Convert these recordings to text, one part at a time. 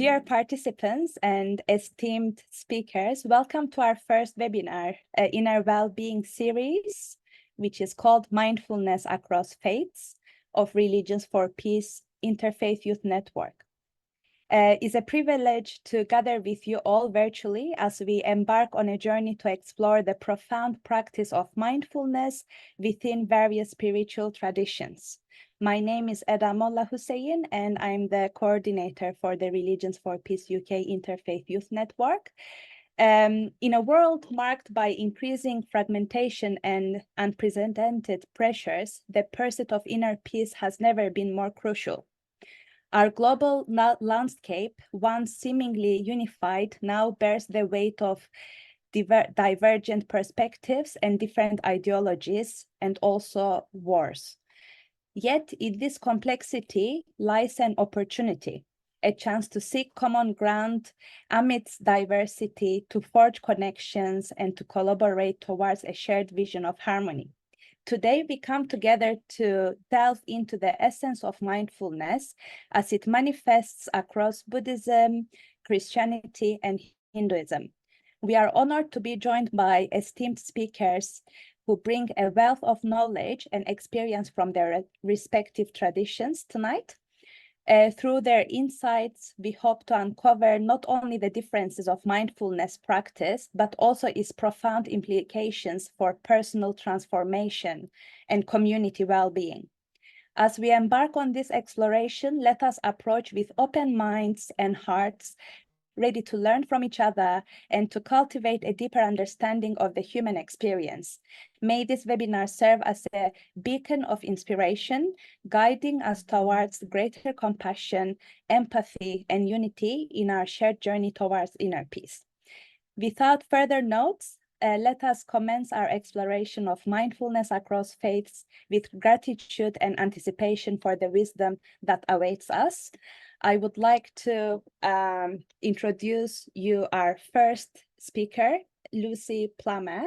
Dear participants and esteemed speakers, welcome to our first webinar, Innerwellbeing series, which is called Mindfulness Across Faiths of Religions for Peace Interfaith Youth Network. It's a privilege to gather with you all virtually as we embark on a journey to explore the profound practice of mindfulness within various spiritual traditions. My name is Eda Molla Hussein, and I'm the coordinator for the Religions for Peace UK Interfaith Youth Network. In a world marked by increasing fragmentation and unprecedented pressures, the pursuit of inner peace has never been more crucial. Our global landscape, once seemingly unified, now bears the weight of divergent perspectives and different ideologies, and also wars. Yet in this complexity lies an opportunity, a chance to seek common ground amidst diversity, to forge connections and to collaborate towards a shared vision of harmony. Today, we come together to delve into the essence of mindfulness as it manifests across Buddhism, Christianity, and Hinduism. We are honored to be joined by esteemed speakers who bring a wealth of knowledge and experience from their respective traditions tonight. Through their insights, we hope to uncover not only the differences of mindfulness practice, but also its profound implications for personal transformation and community well-being. As we embark on this exploration, let us approach with open minds and hearts, ready to learn from each other and to cultivate a deeper understanding of the human experience. May this webinar serve as a beacon of inspiration, guiding us towards greater compassion, empathy, and unity in our shared journey towards inner peace. Without further notes, let us commence our exploration of mindfulness across faiths with gratitude and anticipation for the wisdom that awaits us. I would like to introduce you our first speaker, Lucy Plummer.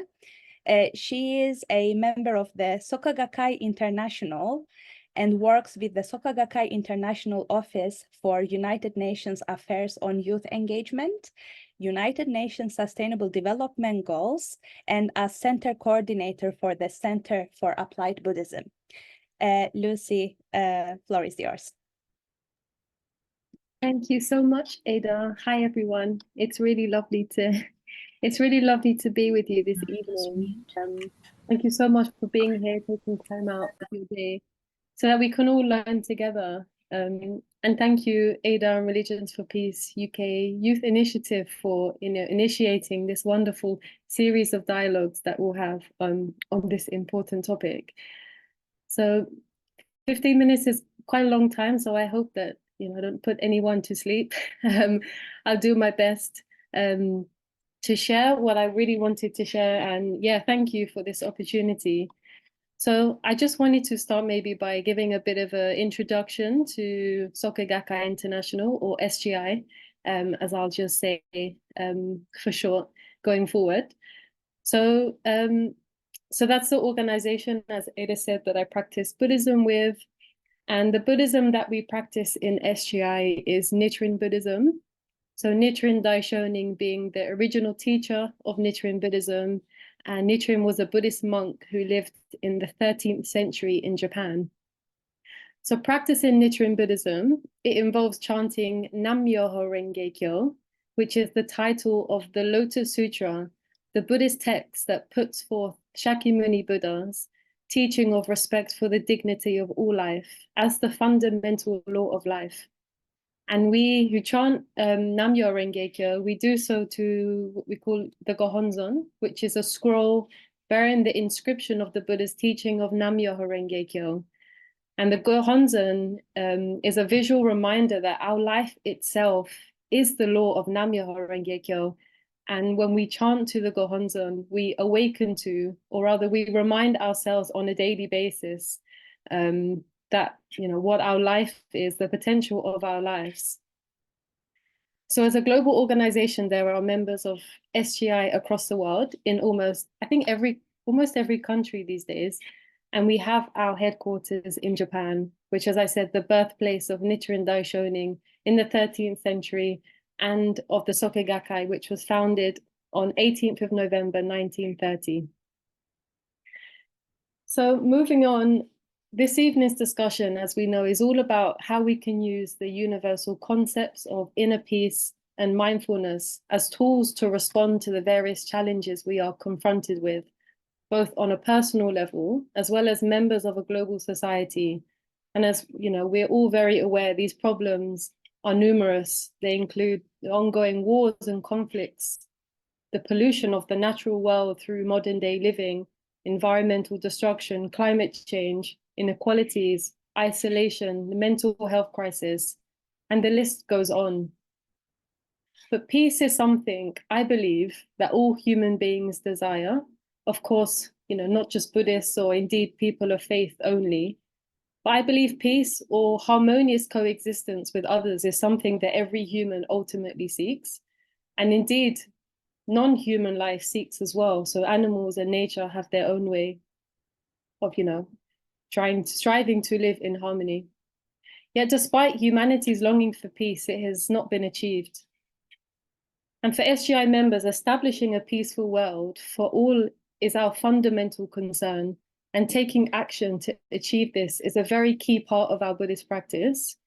She is a member of the Soka Gakkai International and works with the Soka Gakkai International Office for United Nations Affairs on Youth Engagement, United Nations Sustainable Development Goals, and as Center Coordinator for the Center for Applied Buddhism. Lucy, floor is yours. Thank you so much, Ada. Hi, everyone. It's really lovely to be with you this evening. Thank you so much for being here, taking time out of your day, so that we can all learn together. And thank you, Ada and Religions for Peace UK Youth Initiative for initiating this wonderful series of dialogues that we'll have on this important topic. So 15 minutes is quite a long time, so I hope that I don't put anyone to sleep. I'll do my best to share what I really wanted to share. And yeah, thank you for this opportunity. So I just wanted to start maybe by giving a bit of an introduction to Soka Gakkai International, or SGI, as I'll just say for short going forward. So, so that's the organization, as Ada said, that I practice Buddhism with. And the Buddhism that we practice in SGI is Nichiren Buddhism. So Nichiren Daishonin being the original teacher of Nichiren Buddhism. And Nichiren was a Buddhist monk who lived in the 13th century in Japan. So practicing Nichiren Buddhism, it involves chanting Nam-myoho Renge Kyo, which is the title of the Lotus Sutra, the Buddhist text that puts forth Shakyamuni Buddha's teaching of respect for the dignity of all life as the fundamental law of life. And we who chant Nam-myoho Renge Kyo, we do so to what we call the Gohonzon, which is a scroll bearing the inscription of the Buddha's teaching of Nam-myoho Renge Kyo. And the Gohonzon is a visual reminder that our life itself is the law of Nam-myoho Renge Kyo. And when we chant to the Gohonzon, we awaken to, or rather we remind ourselves on a daily basis that, what our life is, the potential of our lives. So as a global organization, there are members of SGI across the world in almost every country these days. And we have our headquarters in Japan, which, as I said, the birthplace of Nichiren Daishonin in the 13th century, and of the Soke Gakkai, which was founded on 18th of November 1930. So moving on, this evening's discussion, as we know, is all about how we can use the universal concepts of inner peace and mindfulness as tools to respond to the various challenges we are confronted with, both on a personal level, as well as members of a global society. And as you know, we're all very aware, these problems are numerous. They include the ongoing wars and conflicts, the pollution of the natural world through modern day living, environmental destruction, climate change, inequalities, isolation, the mental health crisis, and the list goes on. But peace is something I believe that all human beings desire. Of course, you know, not just Buddhists or indeed people of faith only, but I believe peace or harmonious coexistence with others is something that every human ultimately seeks. And indeed, non-human life seeks as well. So animals and nature have their own way of, you know, striving to live in harmony. Yet despite humanity's longing for peace, it has not been achieved. And for SGI members, establishing a peaceful world for all is our fundamental concern, and taking action to achieve this is a very key part of our Buddhist practice.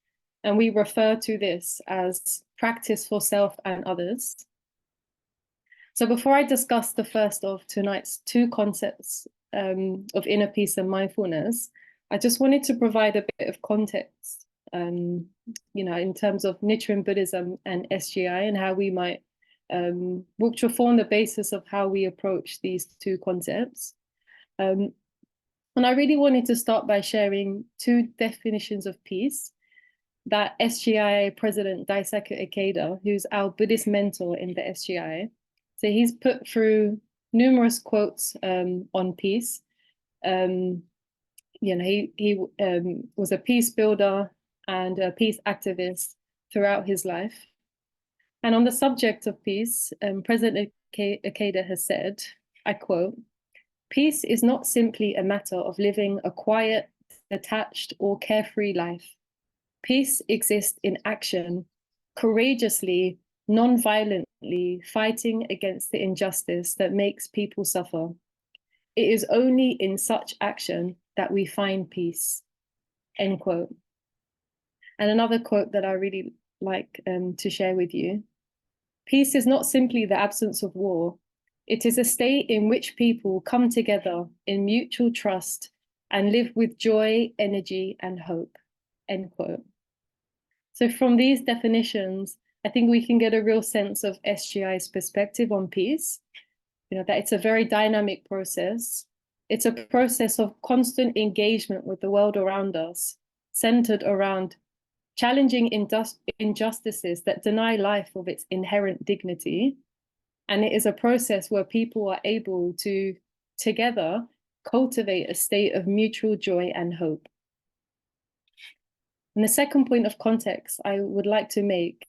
And we refer to this as practice for self and others. So before I discuss the first of tonight's two concepts of inner peace and mindfulness, I just wanted to provide a bit of context, you know, in terms of Nichiren Buddhism and SGI and how we might, which will form the basis of how we approach these two concepts. And I really wanted to start by sharing two definitions of peace that SGI President Daisaku Ikeda, who's our Buddhist mentor in the SGI, so he's put through numerous quotes on peace. You know, he was a peace builder and a peace activist throughout his life. And on the subject of peace, President Ikeda has said, I quote, "Peace is not simply a matter of living a quiet, detached, or carefree life. Peace exists in action, courageously, non-violently fighting against the injustice that makes people suffer. It is only in such action that we find peace." End quote. And another quote that I really like to share with you. "Peace is not simply the absence of war. It is a state in which people come together in mutual trust and live with joy, energy, and hope." End quote. So from these definitions, I think we can get a real sense of SGI's perspective on peace, you know, that it's a very dynamic process. It's a process of constant engagement with the world around us, centered around challenging injustices that deny life of its inherent dignity. And it is a process where people are able to, together, cultivate a state of mutual joy and hope. And the second point of context I would like to make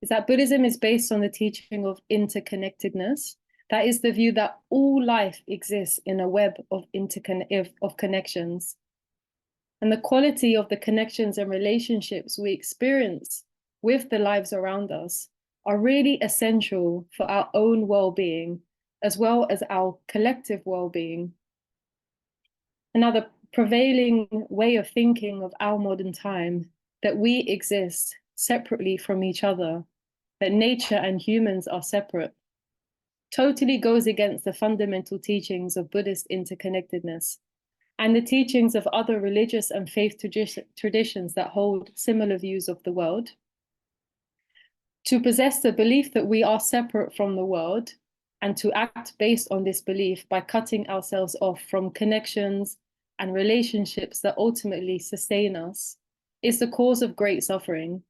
is that Buddhism is based on the teaching of interconnectedness. That is the view that all life exists in a web of connections. And the quality of the connections and relationships we experience with the lives around us are really essential for our own well-being, as well as our collective well-being. Another prevailing way of thinking of our modern time, that we exist separately from each other, that nature and humans are separate, totally goes against the fundamental teachings of Buddhist interconnectedness and the teachings of other religious and faith traditions that hold similar views of the world. To possess the belief that we are separate from the world and to act based on this belief by cutting ourselves off from connections and relationships that ultimately sustain us is the cause of great suffering.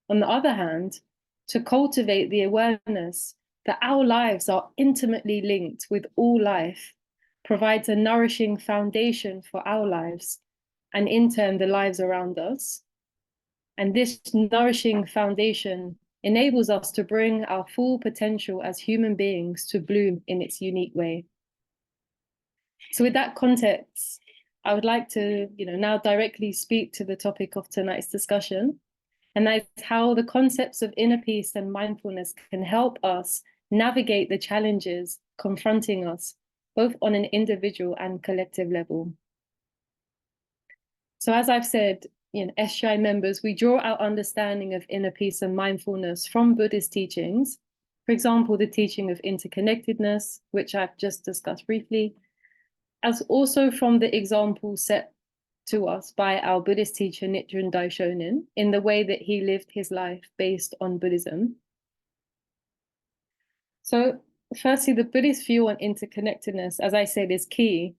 On the other hand, to cultivate the awareness that our lives are intimately linked with all life provides a nourishing foundation for our lives and in turn the lives around us. And this nourishing foundation enables us to bring our full potential as human beings to bloom in its unique way. So with that context, I would like to, now directly speak to the topic of tonight's discussion. And that's how the concepts of inner peace and mindfulness can help us navigate the challenges confronting us, both on an individual and collective level. So as I've said, SGI members, we draw our understanding of inner peace and mindfulness from Buddhist teachings. For example, the teaching of interconnectedness, which I've just discussed briefly, as also from the example set to us by our Buddhist teacher Nichiren Daishonin in the way that he lived his life based on Buddhism. So firstly, the Buddhist view on interconnectedness, as I said, is key.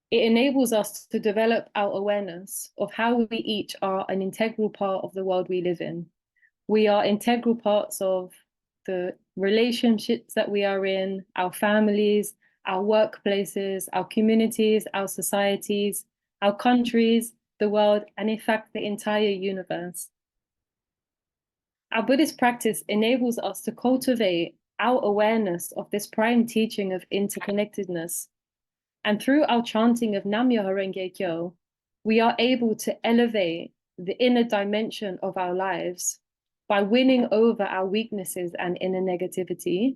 It enables us to develop our awareness of how we each are an integral part of the world we live in. We are integral parts of the relationships that we are in, our families, our workplaces, our communities, our societies, our countries, the world, and in fact, the entire universe. Our Buddhist practice enables us to cultivate our awareness of this prime teaching of interconnectedness. And through our chanting of Nam-myoho Renge Kyo, we are able to elevate the inner dimension of our lives by winning over our weaknesses and inner negativity.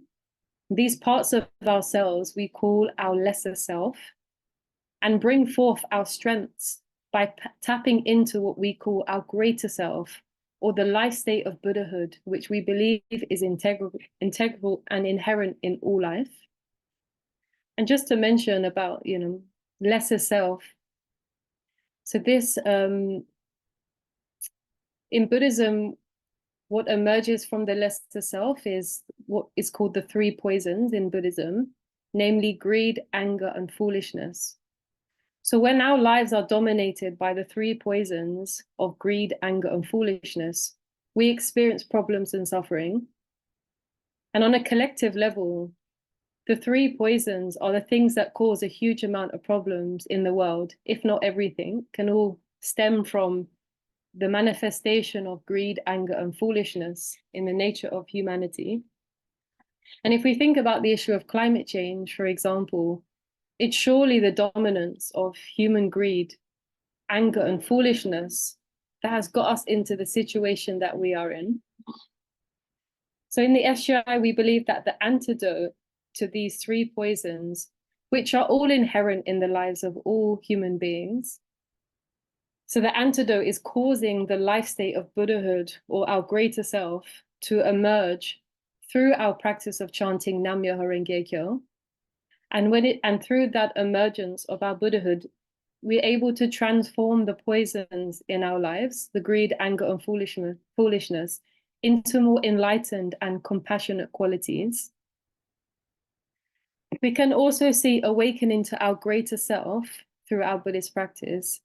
These parts of ourselves we call our lesser self, and bring forth our strengths by tapping into what we call our greater self, or the life state of Buddhahood, which we believe is integral and inherent in all life. And just to mention about, lesser self. So this, in Buddhism, what emerges from the lesser self is what is called the three poisons in Buddhism, namely greed, anger, and foolishness. So when our lives are dominated by the three poisons of greed, anger, and foolishness, we experience problems and suffering. And on a collective level, the three poisons are the things that cause a huge amount of problems in the world, if not everything, can all stem from the manifestation of greed, anger, and foolishness in the nature of humanity. And if we think about the issue of climate change, for example, it's surely the dominance of human greed, anger, and foolishness that has got us into the situation that we are in. So in the SGI, we believe that the antidote to these three poisons, which are all inherent in the lives of all human beings. So the antidote is causing the life state of Buddhahood, or our greater self, to emerge through our practice of chanting Nam-myoho Renge Kyo. And through that emergence of our Buddhahood, we're able to transform the poisons in our lives, the greed, anger, and foolishness, into more enlightened and compassionate qualities. We can also see awakening to our greater self through our Buddhist practice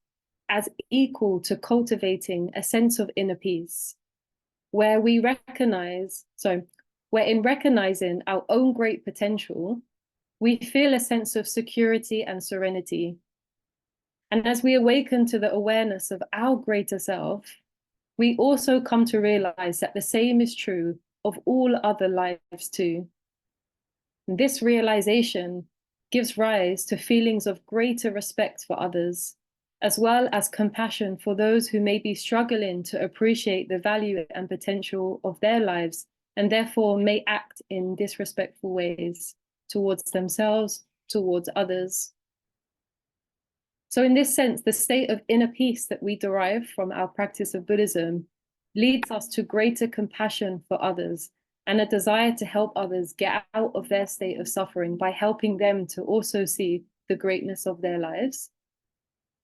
as equal to cultivating a sense of inner peace, where in recognizing our own great potential, we feel a sense of security and serenity. And as we awaken to the awareness of our greater self, we also come to realize that the same is true of all other lives too. And this realization gives rise to feelings of greater respect for others, as well as compassion for those who may be struggling to appreciate the value and potential of their lives, and therefore may act in disrespectful ways towards themselves, towards others. So in this sense, the state of inner peace that we derive from our practice of Buddhism leads us to greater compassion for others and a desire to help others get out of their state of suffering by helping them to also see the greatness of their lives.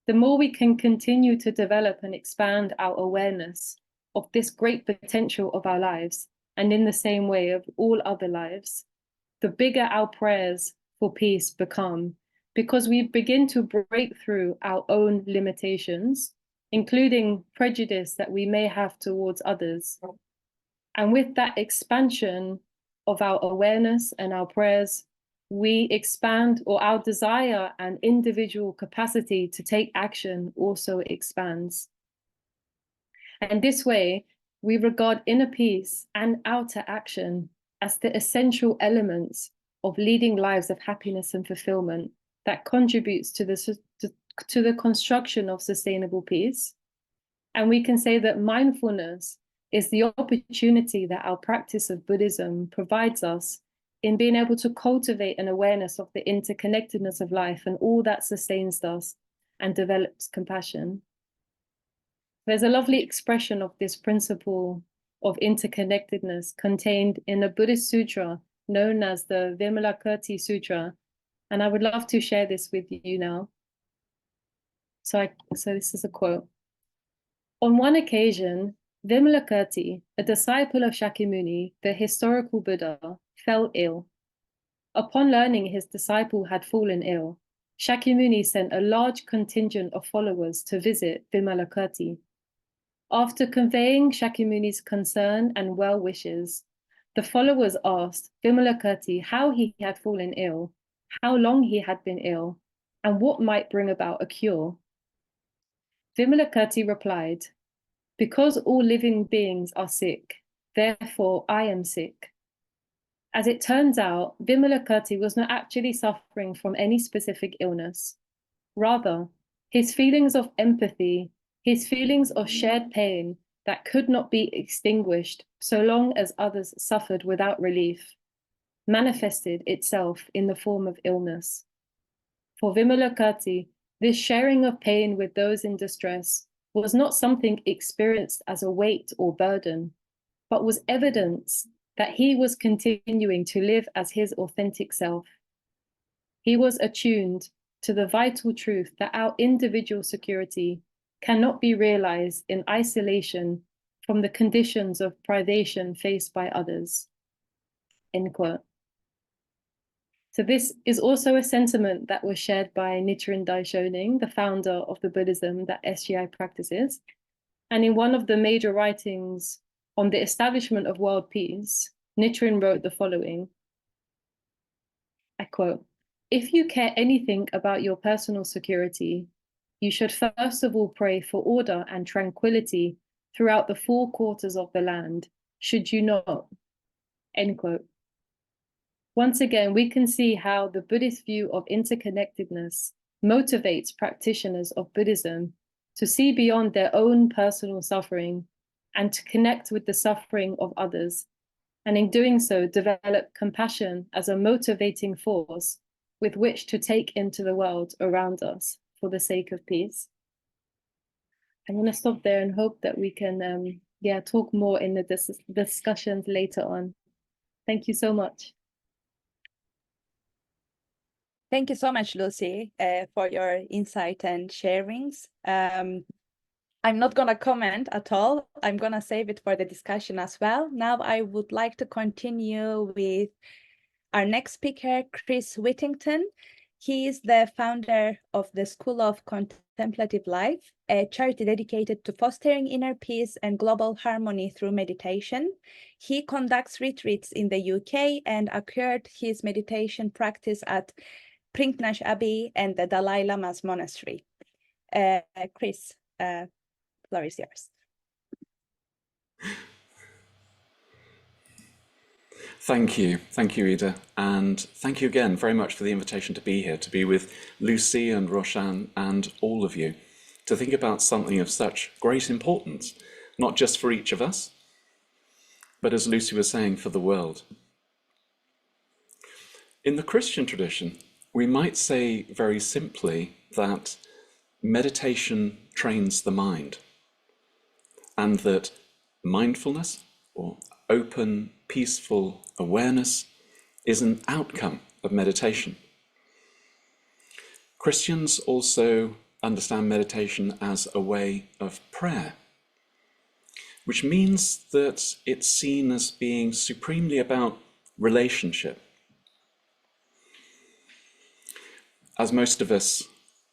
The more we can continue to develop and expand our awareness of this great potential of our lives, and in the same way of all other lives, the bigger our prayers for peace become, because we begin to break through our own limitations, including prejudice that we may have towards others. And with that expansion of our awareness and our prayers, we expand, or our desire and individual capacity to take action also expands. And this way, we regard inner peace and outer action as the essential elements of leading lives of happiness and fulfillment that contributes to the construction of sustainable peace. And we can say that mindfulness is the opportunity that our practice of Buddhism provides us in being able to cultivate an awareness of the interconnectedness of life and all that sustains us and develops compassion. There's a lovely expression of this principle of interconnectedness contained in a Buddhist sutra known as the Vimalakirti Sutra. And I would love to share this with you now. So this is a quote. On one occasion, Vimalakirti, a disciple of Shakyamuni, the historical Buddha, fell ill. Upon learning his disciple had fallen ill, Shakyamuni sent a large contingent of followers to visit Vimalakirti. After conveying Shakyamuni's concern and well wishes, the followers asked Vimalakirti how he had fallen ill, how long he had been ill, and what might bring about a cure. Vimalakirti replied, "Because all living beings are sick, therefore I am sick." As it turns out, Vimalakirti was not actually suffering from any specific illness. Rather, his feelings of empathy, his feelings of shared pain that could not be extinguished so long as others suffered without relief, manifested itself in the form of illness. For Vimalakirti, this sharing of pain with those in distress was not something experienced as a weight or burden, but was evidence that he was continuing to live as his authentic self. He was attuned to the vital truth that our individual security cannot be realized in isolation from the conditions of privation faced by others. End quote. So this is also a sentiment that was shared by Nichiren Daishonin, the founder of the Buddhism that SGI practices. And in one of the major writings on the establishment of world peace, Nichiren wrote the following, I quote, "If you care anything about your personal security, you should first of all pray for order and tranquility throughout the 4 quarters of the land, should you not?" End quote. Once again, we can see how the Buddhist view of interconnectedness motivates practitioners of Buddhism to see beyond their own personal suffering and to connect with the suffering of others, and in doing so, develop compassion as a motivating force with which to take into the world around us for the sake of peace. I'm going to stop there and hope that we can talk more in the discussions later on. Thank you so much. Thank you so much, Lucy, for your insight and sharings. I'm not going to comment at all. I'm going to save it for the discussion as well. Now I would like to continue with our next speaker, Chris Whittington. He is the founder of the School of Contemplative Life, a charity dedicated to fostering inner peace and global harmony through meditation. He conducts retreats in the UK and acquired his meditation practice at Prinknash Abbey and the Dalai Lama's monastery. Chris, floor is yours. Thank you, Ida, and thank you again very much for the invitation to be here, to be with Lucy and Roshan and all of you, to think about something of such great importance, not just for each of us, but as Lucy was saying, for the world. In the Christian tradition, we might say very simply that meditation trains the mind, and that mindfulness, or open, peaceful awareness, is an outcome of meditation. Christians also understand meditation as a way of prayer, which means that it's seen as being supremely about relationship. As most of us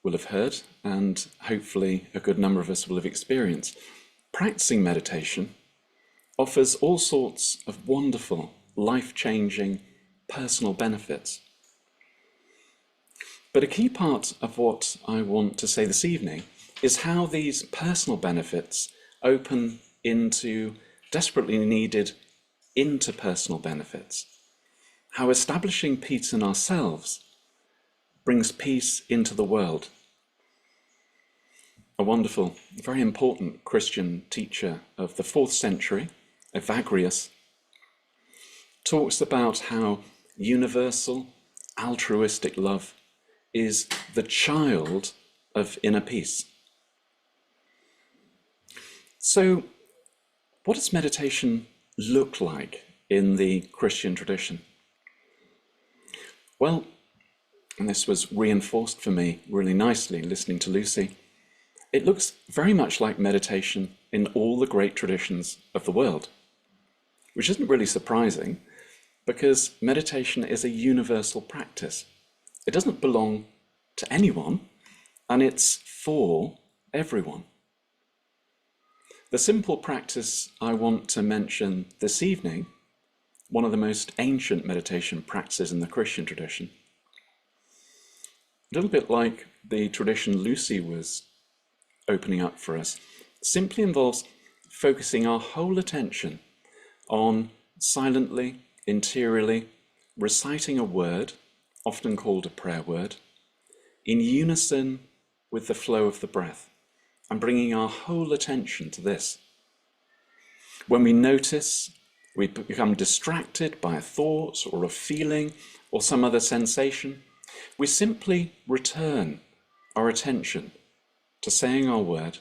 will have heard, and hopefully a good number of us will have experienced, practicing meditation offers all sorts of wonderful, life-changing, personal benefits. But a key part of what I want to say this evening is how these personal benefits open into desperately needed interpersonal benefits. How establishing peace in ourselves brings peace into the world. a wonderful, very important Christian teacher of the 4th century, Evagrius, talks about how universal, altruistic love is the child of inner peace. So, what does meditation look like in the Christian tradition? Well, and this was reinforced for me really nicely listening to Lucy, it looks very much like meditation in all the great traditions of the world, which isn't really surprising because meditation is a universal practice. It doesn't belong to anyone, and it's for everyone. The simple practice I want to mention this evening, one of the most ancient meditation practices in the Christian tradition, a little bit like the tradition Lucy was opening up for us, simply involves focusing our whole attention on silently, interiorly, reciting a word, often called a prayer word, in unison with the flow of the breath, and bringing our whole attention to this. When we notice we become distracted by a thought or a feeling or some other sensation, we simply return our attention to saying our word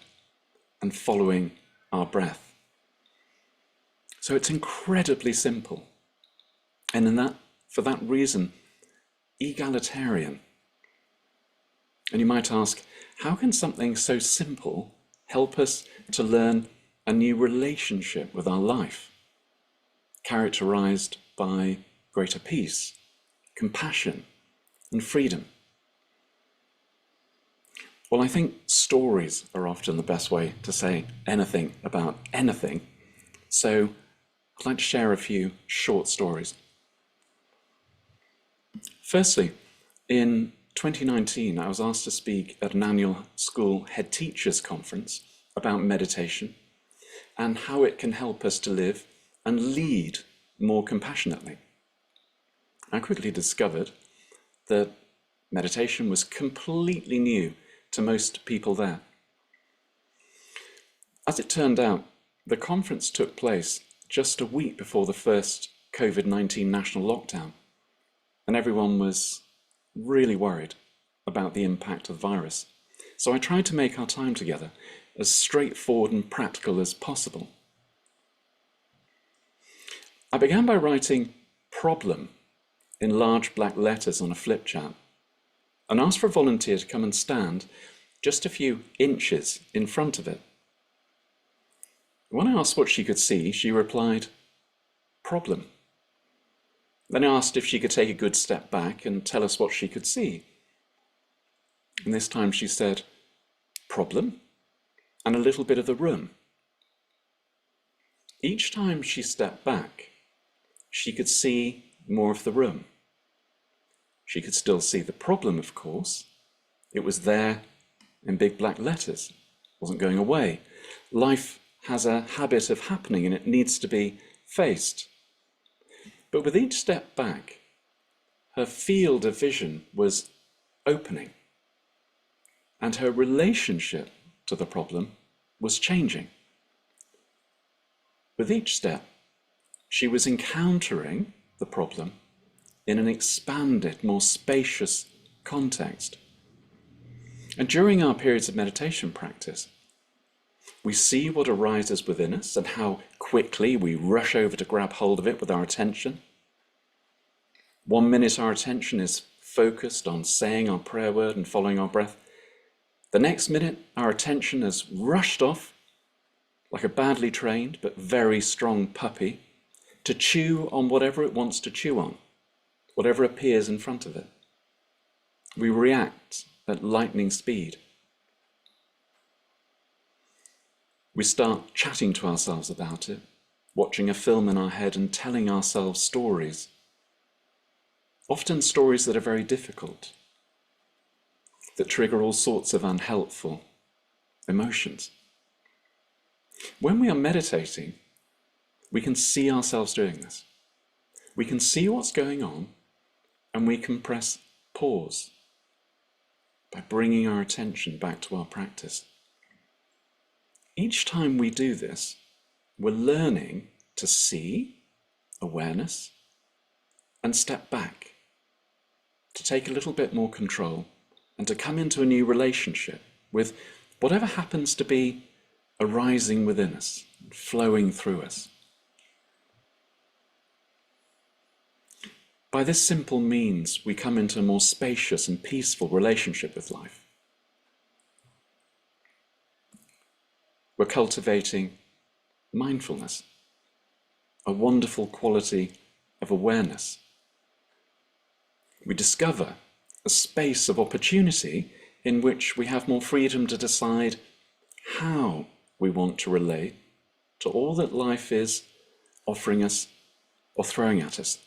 and following our breath. So it's incredibly simple, and for that reason, egalitarian. And you might ask, how can something so simple help us to learn a new relationship with our life, characterized by greater peace, compassion, and freedom? Well, I think stories are often the best way to say anything about anything. So I'd like to share a few short stories. Firstly, in 2019, I was asked to speak at an annual school head teachers conference about meditation and how it can help us to live and lead more compassionately. I quickly discovered that meditation was completely new to most people there. As it turned out, the conference took place just a week before the first COVID-19 national lockdown, and everyone was really worried about the impact of the virus. So I tried to make our time together as straightforward and practical as possible. I began by writing "problem" in large black letters on a flip chart and asked for a volunteer to come and stand just a few inches in front of it. When I asked what she could see, she replied, "problem." Then I asked if she could take a good step back and tell us what she could see. And this time she said, "problem," and a little bit of the room. Each time she stepped back, she could see more of the room. She could still see the problem, of course. It was there in big black letters. It wasn't going away. Life has a habit of happening and it needs to be faced. But with each step back, her field of vision was opening, and her relationship to the problem was changing. With each step, she was encountering the problem in an expanded, more spacious context. And during our periods of meditation practice, we see what arises within us and how quickly we rush over to grab hold of it with our attention. 1 minute our attention is focused on saying our prayer word and following our breath. The next minute our attention has rushed off like a badly trained but very strong puppy to chew on whatever it wants to chew on, whatever appears in front of it. We react at lightning speed. We start chatting to ourselves about it, watching a film in our head and telling ourselves stories, often stories that are very difficult, that trigger all sorts of unhelpful emotions. When we are meditating, we can see ourselves doing this. We can see what's going on and we can press pause by bringing our attention back to our practice. each time we do this, we're learning to see awareness and step back, to take a little bit more control and to come into a new relationship with whatever happens to be arising within us, flowing through us. By this simple means, we come into a more spacious and peaceful relationship with life. We're cultivating mindfulness, a wonderful quality of awareness. We discover a space of opportunity in which we have more freedom to decide how we want to relate to all that life is offering us or throwing at us.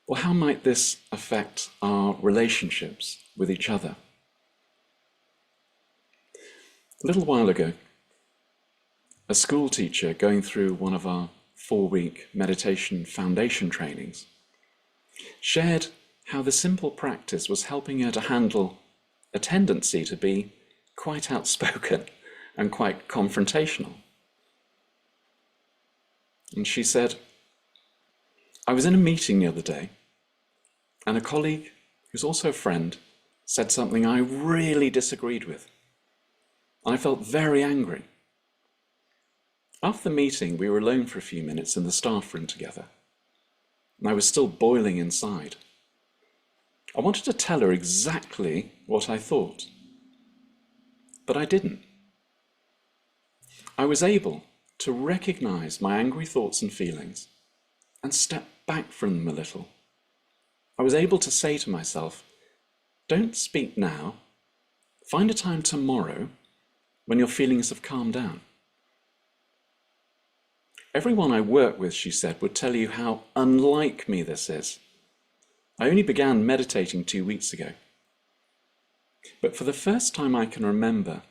Well, how might this affect our relationships with each other? A little while ago, a school teacher going through one of our 4-week meditation foundation trainings shared how the simple practice was helping her to handle a tendency to be quite outspoken and quite confrontational. And she said, I was in a meeting the other day, and a colleague, who's also a friend, said something I really disagreed with. I felt very angry. After the meeting, we were alone for a few minutes in the staff room together, and I was still boiling inside. I wanted to tell her exactly what I thought, but I didn't. I was able to recognize my angry thoughts and feelings and step back from them a little. I was able to say to myself, don't speak now, find a time tomorrow when your feelings have calmed down. Everyone I work with, she said, would tell you how unlike me this is. I only began meditating 2 weeks ago. But for the first time I can remember,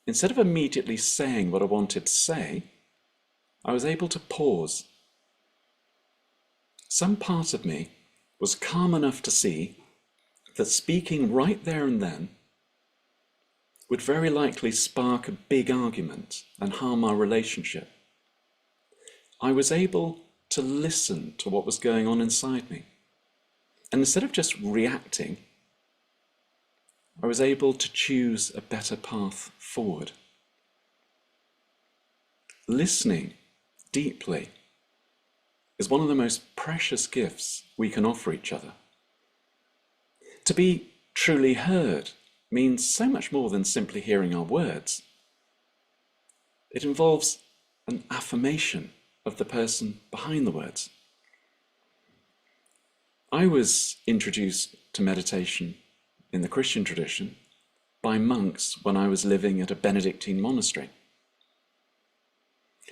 instead of immediately saying what I wanted to say, I was able to pause. Some part of me was calm enough to see that speaking right there and then would very likely spark a big argument and harm our relationship. I was able to listen to what was going on inside me. And instead of just reacting, I was able to choose a better path forward. Listening deeply is one of the most precious gifts we can offer each other. To be truly heard means so much more than simply hearing our words. It involves an affirmation of the person behind the words. I was introduced to meditation in the Christian tradition by monks when I was living at a Benedictine monastery.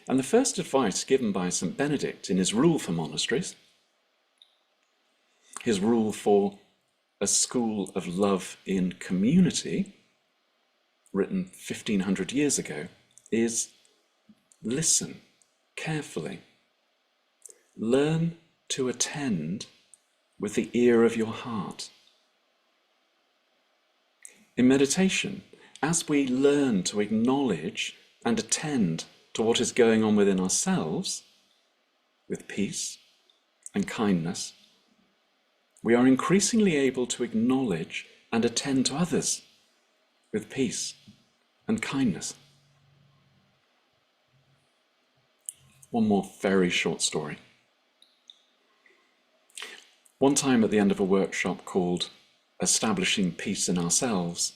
And the first advice given by St. Benedict in his rule for monasteries, his rule for a school of love in community, written 1500 years ago, is listen carefully. Learn to attend with the ear of your heart. In meditation, as we learn to acknowledge and attend to what is going on within ourselves, with peace and kindness, we are increasingly able to acknowledge and attend to others with peace and kindness. One more very short story. One time at the end of a workshop called Establishing Peace in Ourselves,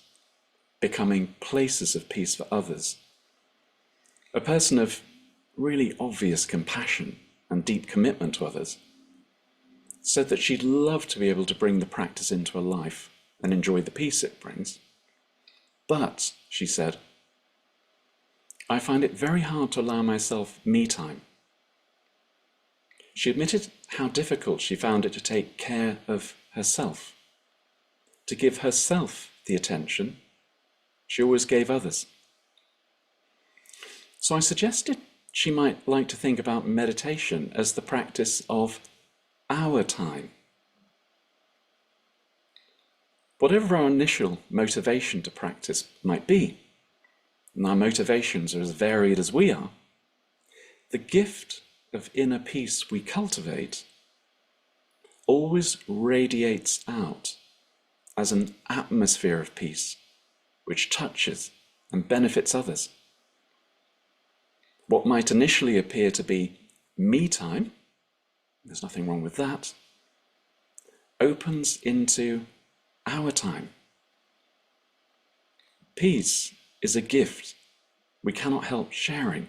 Becoming Places of Peace for Others, a person of really obvious compassion and deep commitment to others said that she'd love to be able to bring the practice into her life and enjoy the peace it brings. But, she said, I find it very hard to allow myself me time. She admitted how difficult she found it to take care of herself, to give herself the attention she always gave others. So I suggested she might like to think about meditation as the practice of our time. Whatever our initial motivation to practice might be, and our motivations are as varied as we are, the gift of inner peace we cultivate always radiates out as an atmosphere of peace which touches and benefits others. What might initially appear to be me time, there's nothing wrong with that, opens into our time. Peace is a gift we cannot help sharing.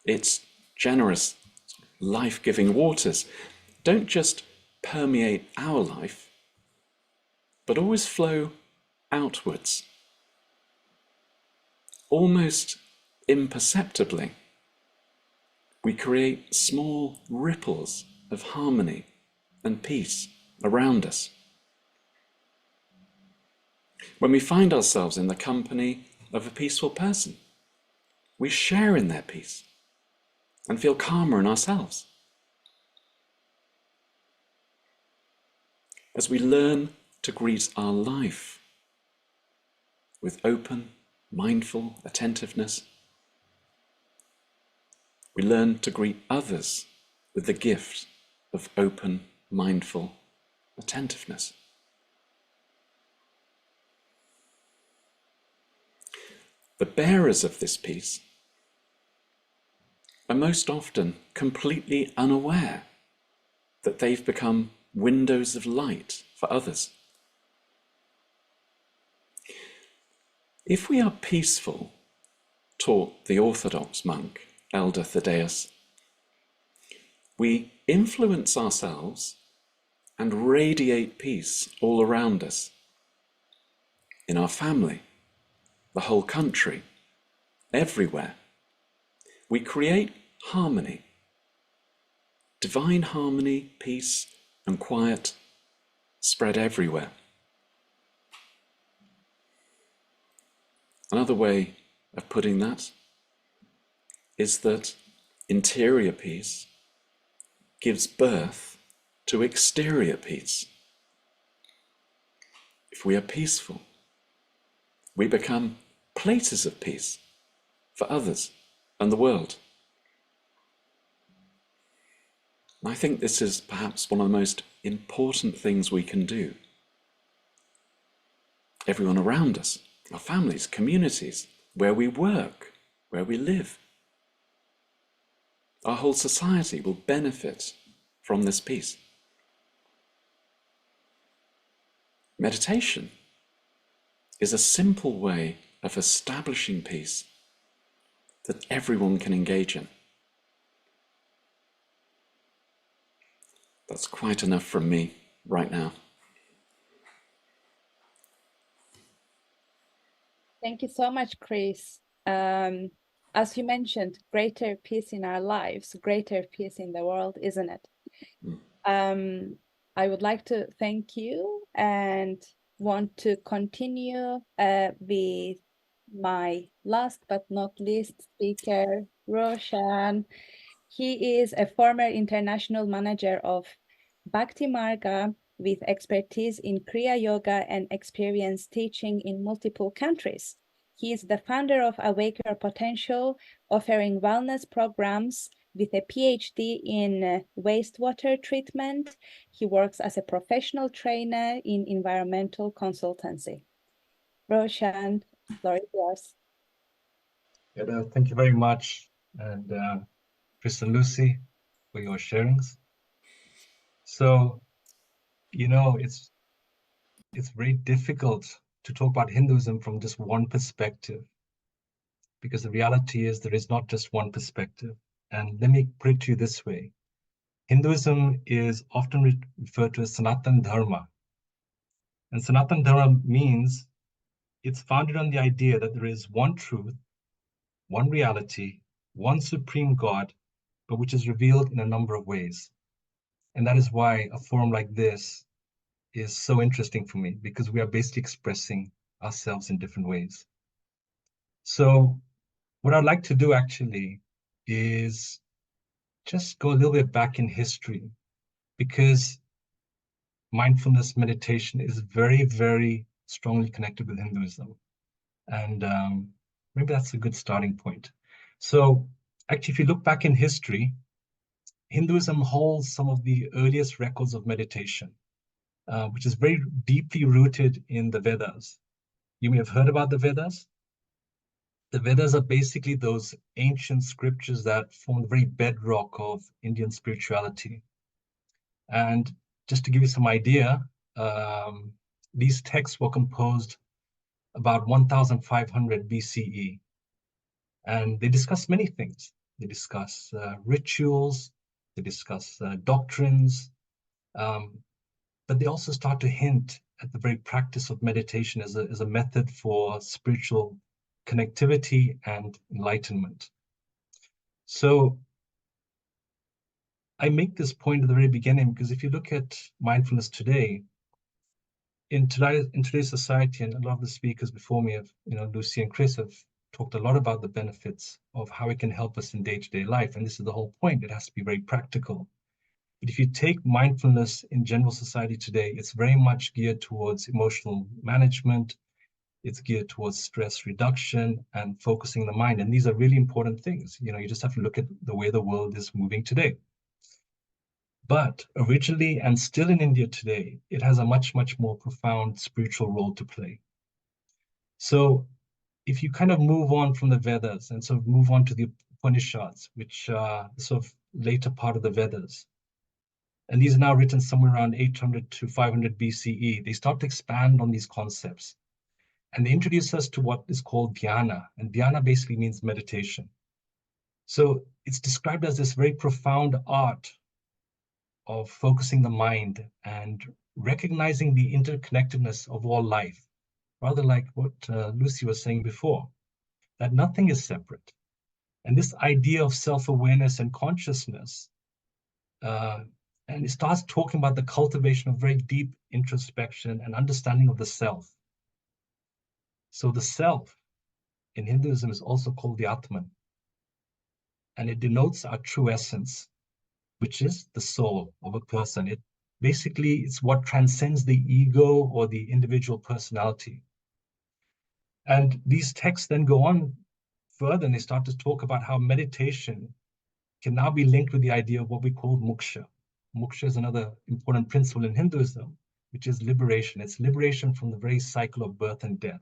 Its generous, life-giving waters don't just permeate our life, but always flow outwards. Almost imperceptibly, we create small ripples of harmony and peace around us. When we find ourselves in the company of a peaceful person, we share in their peace and feel calmer in ourselves. As we learn to greet our life with open, mindful attentiveness, we learn to greet others with the gift of open, mindful attentiveness. The bearers of this peace are most often completely unaware that they've become windows of light for others. If we are peaceful, taught the Orthodox monk, Elder Thaddeus, we influence ourselves and radiate peace all around us, in our family, the whole country, everywhere. We create harmony, divine harmony, peace, and quiet spread everywhere. Another way of putting that is that interior peace gives birth to exterior peace. If we are peaceful, we become places of peace for others and the world. And I think this is perhaps one of the most important things we can do. Everyone around us, our families, communities, where we work, where we live, our whole society will benefit from this peace. Meditation is a simple way of establishing peace that everyone can engage in. That's quite enough from me right now. Thank you so much, Chris. As you mentioned, greater peace in our lives, greater peace in the world, isn't it? I would like to thank you and want to continue with my last but not least speaker, Roshan. He is a former international manager of Bhakti Marga with expertise in Kriya Yoga and experience teaching in multiple countries. He is the founder of Awake Your Potential, offering wellness programs with a PhD in wastewater treatment. He works as a professional trainer in environmental consultancy. Roshan, floor is yours. Thank you very much, and Chris and Lucy, for your sharings. So, you know, it's very difficult to talk about Hinduism from just one perspective, because the reality is there is not just one perspective. And let me put it to you this way. Hinduism is often referred to as Sanatan Dharma. And Sanatan Dharma means it's founded on the idea that there is one truth, one reality, one supreme God, but which is revealed in a number of ways. And that is why a forum like this is so interesting for me, because we are basically expressing ourselves in different ways. So what I'd like to do actually is just go a little bit back in history, because mindfulness meditation is very, very strongly connected with Hinduism. And maybe that's a good starting point. So actually, if you look back in history, Hinduism holds some of the earliest records of meditation, which is very deeply rooted in the Vedas. You may have heard about the Vedas. The Vedas are basically those ancient scriptures that form the very bedrock of Indian spirituality. And just to give you some idea, these texts were composed about 1500 BCE. And they discuss many things. They discuss rituals, they discuss doctrines, but they also start to hint at the very practice of meditation as a method for spiritual connectivity and enlightenment. So I make this point at the very beginning because if you look at mindfulness today, in today's society, and a lot of the speakers before me have, Lucy and Chris have talked a lot about the benefits of how it can help us in day-to-day life. And this is the whole point. It has to be very practical. But if you take mindfulness in general society today, it's very much geared towards emotional management. It's geared towards stress reduction and focusing the mind. And these are really important things. You just have to look at the way the world is moving today. But originally and still in India today, it has a much, much more profound spiritual role to play. So if you kind of move on from the Vedas and sort of move on to the Upanishads, which are the sort of later part of the Vedas, and these are now written somewhere around 800 to 500 BCE, they start to expand on these concepts. And they introduce us to what is called dhyana. And dhyana basically means meditation. So it's described as this very profound art of focusing the mind and recognizing the interconnectedness of all life, rather like what Lucy was saying before, that nothing is separate. And this idea of self-awareness and consciousness, and it starts talking about the cultivation of very deep introspection and understanding of the self. So the self in Hinduism is also called the Atman, and it denotes our true essence, which is the soul of a person. It's what transcends the ego or the individual personality. And these texts then go on further, and they start to talk about how meditation can now be linked with the idea of what we call moksha. Moksha is another important principle in Hinduism, which is liberation. It's liberation from the very cycle of birth and death.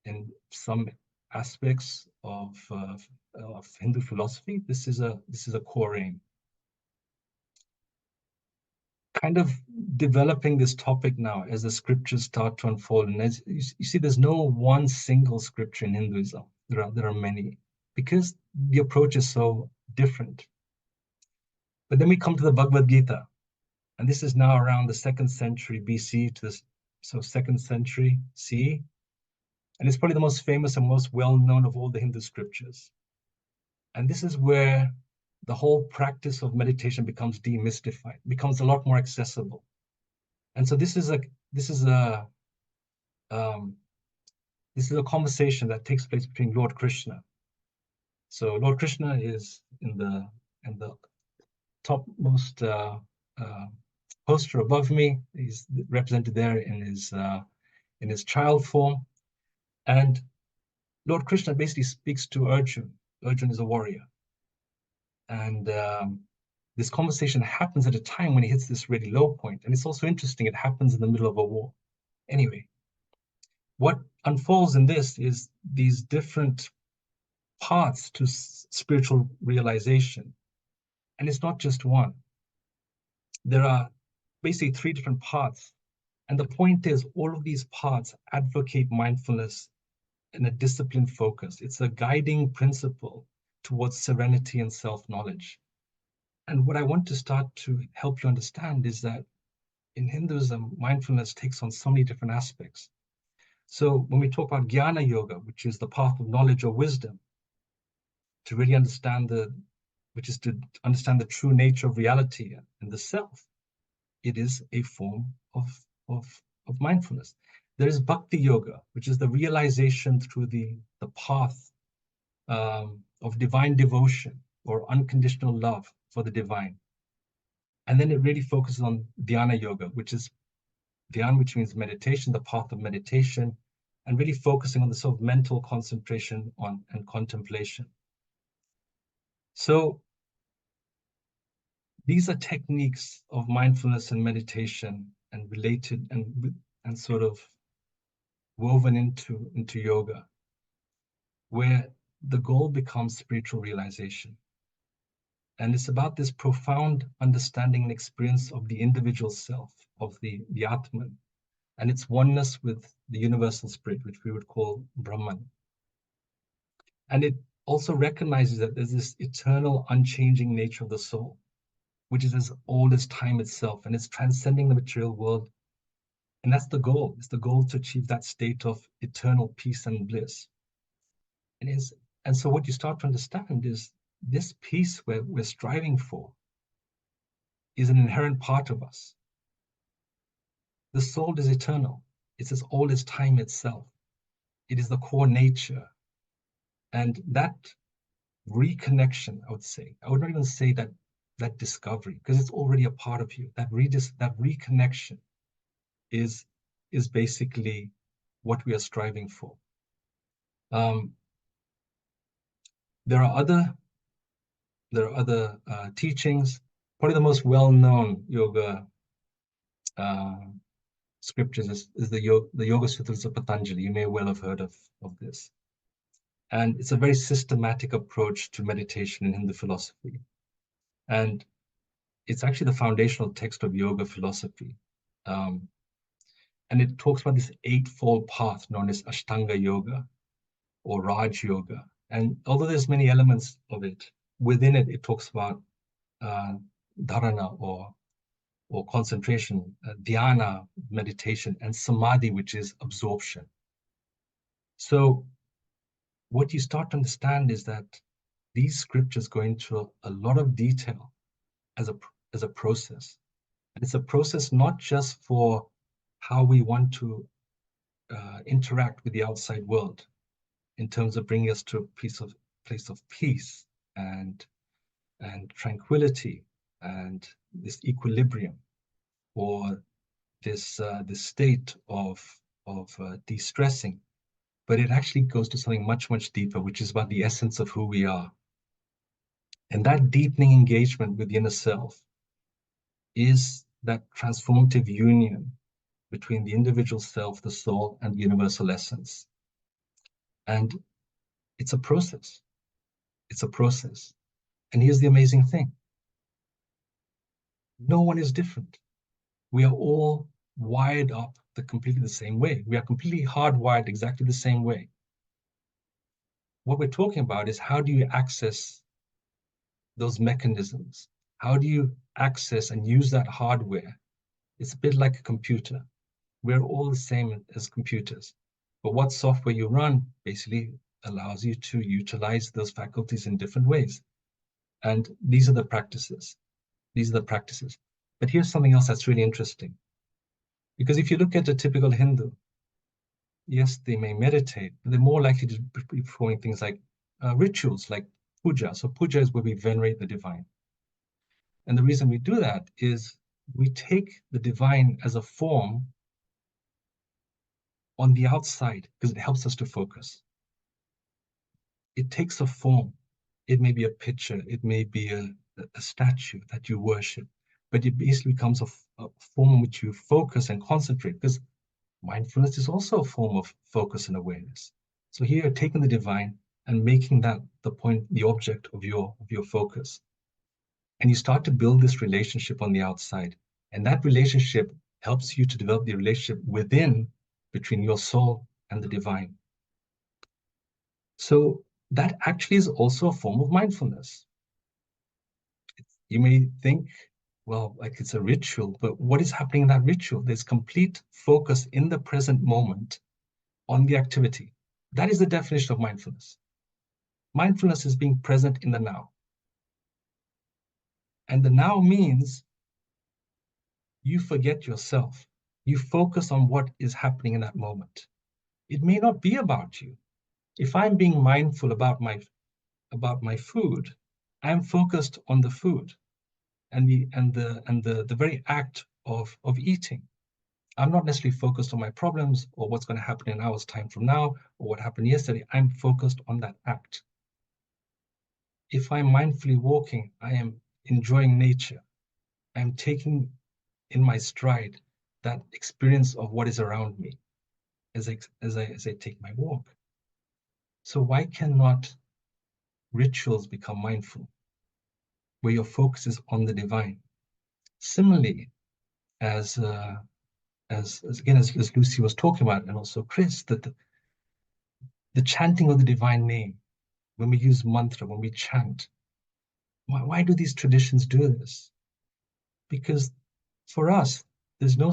In some aspects of Hindu philosophy, this is a core aim. Kind of developing this topic now as the scriptures start to unfold, and as you see, there's no one single scripture in Hinduism. There are many, because the approach is so different. But then we come to the Bhagavad Gita, and this is now around the 2nd century BC to this, so 2nd century CE. And it's probably the most famous and most well-known of all the Hindu scriptures. And this is where the whole practice of meditation becomes demystified, becomes a lot more accessible. And so this is a conversation that takes place between Lord Krishna. So Lord Krishna is in the topmost poster above me. He's represented there in his child form. And Lord Krishna basically speaks to Arjun. Arjun is a warrior. And this conversation happens at a time when he hits this really low point. And it's also interesting, it happens in the middle of a war. Anyway, what unfolds in this is these different paths to spiritual realization. And it's not just one. There are basically 3 different paths. And the point is, all of these paths advocate mindfulness in a disciplined focus. It's a guiding principle towards serenity and self-knowledge. And what I want to start to help you understand is that in Hinduism, mindfulness takes on so many different aspects. So when we talk about Jnana Yoga, which is the path of knowledge or wisdom, to really understand the true nature of reality and the self, it is a form of mindfulness. There is Bhakti Yoga, which is the realization through the path of divine devotion or unconditional love for the divine. And then it really focuses on Dhyana Yoga, which is Dhyan, which means meditation, the path of meditation, and really focusing on the sort of mental concentration on and contemplation. So these are techniques of mindfulness and meditation and related and sort of woven into yoga, where the goal becomes spiritual realization. And it's about this profound understanding and experience of the individual self, of the Atman, and its oneness with the universal spirit, which we would call Brahman. And it also recognizes that there's this eternal, unchanging nature of the soul, which is as old as time itself, and it's transcending the material world. And that's the goal. It's the goal to achieve that state of eternal peace and bliss. And so what you start to understand is this peace we're striving for is an inherent part of us. The soul is eternal. It's as old as time itself. It is the core nature. And that reconnection, I would say, I would not even say that discovery, because it's already a part of you. That reconnection is basically what we are striving for. There are other teachings. Probably the most well-known yoga scriptures is the Yoga Sutras of Patanjali. You may well have heard of this. And it's a very systematic approach to meditation in Hindu philosophy. And it's actually the foundational text of yoga philosophy. And it talks about this eightfold path known as Ashtanga Yoga or Raj Yoga. And although there's many elements of it, within it, it talks about dharana or concentration, dhyana, meditation, and samadhi, which is absorption. So what you start to understand is that these scriptures go into a lot of detail as a process. And it's a process not just for how we want to interact with the outside world in terms of bringing us to a place of peace and tranquility and this equilibrium, or this state of de-stressing, but it actually goes to something much, much deeper, which is about the essence of who we are. And that deepening engagement with the inner self is that transformative union between the individual self, the soul, and the universal essence. And it's a process. It's a process. And here's the amazing thing. No one is different. We are all wired up completely the same way. We are completely hardwired exactly the same way. What we're talking about is, how do you access those mechanisms? How do you access and use that hardware? It's a bit like a computer. We're all the same as computers. But what software you run basically allows you to utilize those faculties in different ways. And these are the practices. These are the practices. But here's something else that's really interesting. Because if you look at a typical Hindu, yes, they may meditate, but they're more likely to be performing things like rituals, like puja. So puja is where we venerate the divine. And the reason we do that is we take the divine as a form on the outside because it helps us to focus. It takes a form. It may be a picture, it may be a statue that you worship, but it basically becomes a form in which you focus and concentrate, because mindfulness is also a form of focus and awareness. So here you're taking the divine and making that the point, the object of your focus. And you start to build this relationship on the outside. And that relationship helps you to develop the relationship between your soul and the divine. So that actually is also a form of mindfulness. You may think, well, like it's a ritual, but what is happening in that ritual? There's complete focus in the present moment on the activity. That is the definition of mindfulness. Mindfulness is being present in the now. And the now means you forget yourself. You focus on what is happening in that moment. It may not be about you. If I'm being mindful about my food, I'm focused on the food and the very act of eating. I'm not necessarily focused on my problems or what's going to happen in an hour's time from now or what happened yesterday. I'm focused on that act. If I'm mindfully walking, I am enjoying nature. I'm taking in my stride that experience of what is around me as I take my walk. So why cannot rituals become mindful, where your focus is on the divine? Similarly, as Lucy was talking about, and also Chris, that the chanting of the divine name, when we use mantra, when we chant, why do these traditions do this? Because for us, there's no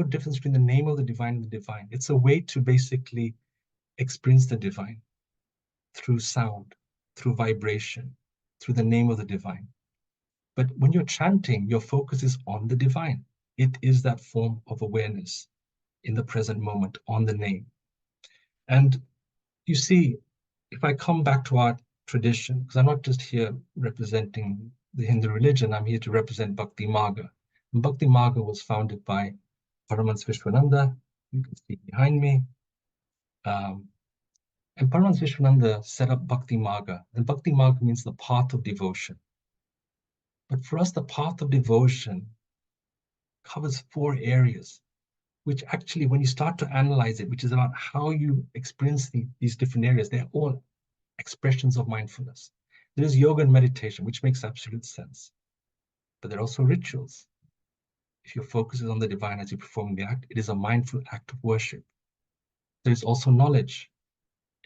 difference between the name of the divine and the divine. It's a way to basically experience the divine through sound, through vibration, through the name of the divine. But when you're chanting, your focus is on the divine. It is that form of awareness in the present moment on the name. And you see, if I come back to our tradition, because I'm not just here representing the Hindu religion, I'm here to represent Bhakti Marga. And Bhakti Marga was founded by Paramahansa Vishwananda, you can see behind me. And Paramahansa Vishwananda set up Bhakti Marga, and Bhakti Marga means the path of devotion. But for us, the path of devotion covers 4 areas, which actually, when you start to analyze it, which is about how you experience these different areas, they're all expressions of mindfulness. There is yoga and meditation, which makes absolute sense. But there are also rituals. If your focus is on the divine as you perform the act, it is a mindful act of worship. There is also knowledge.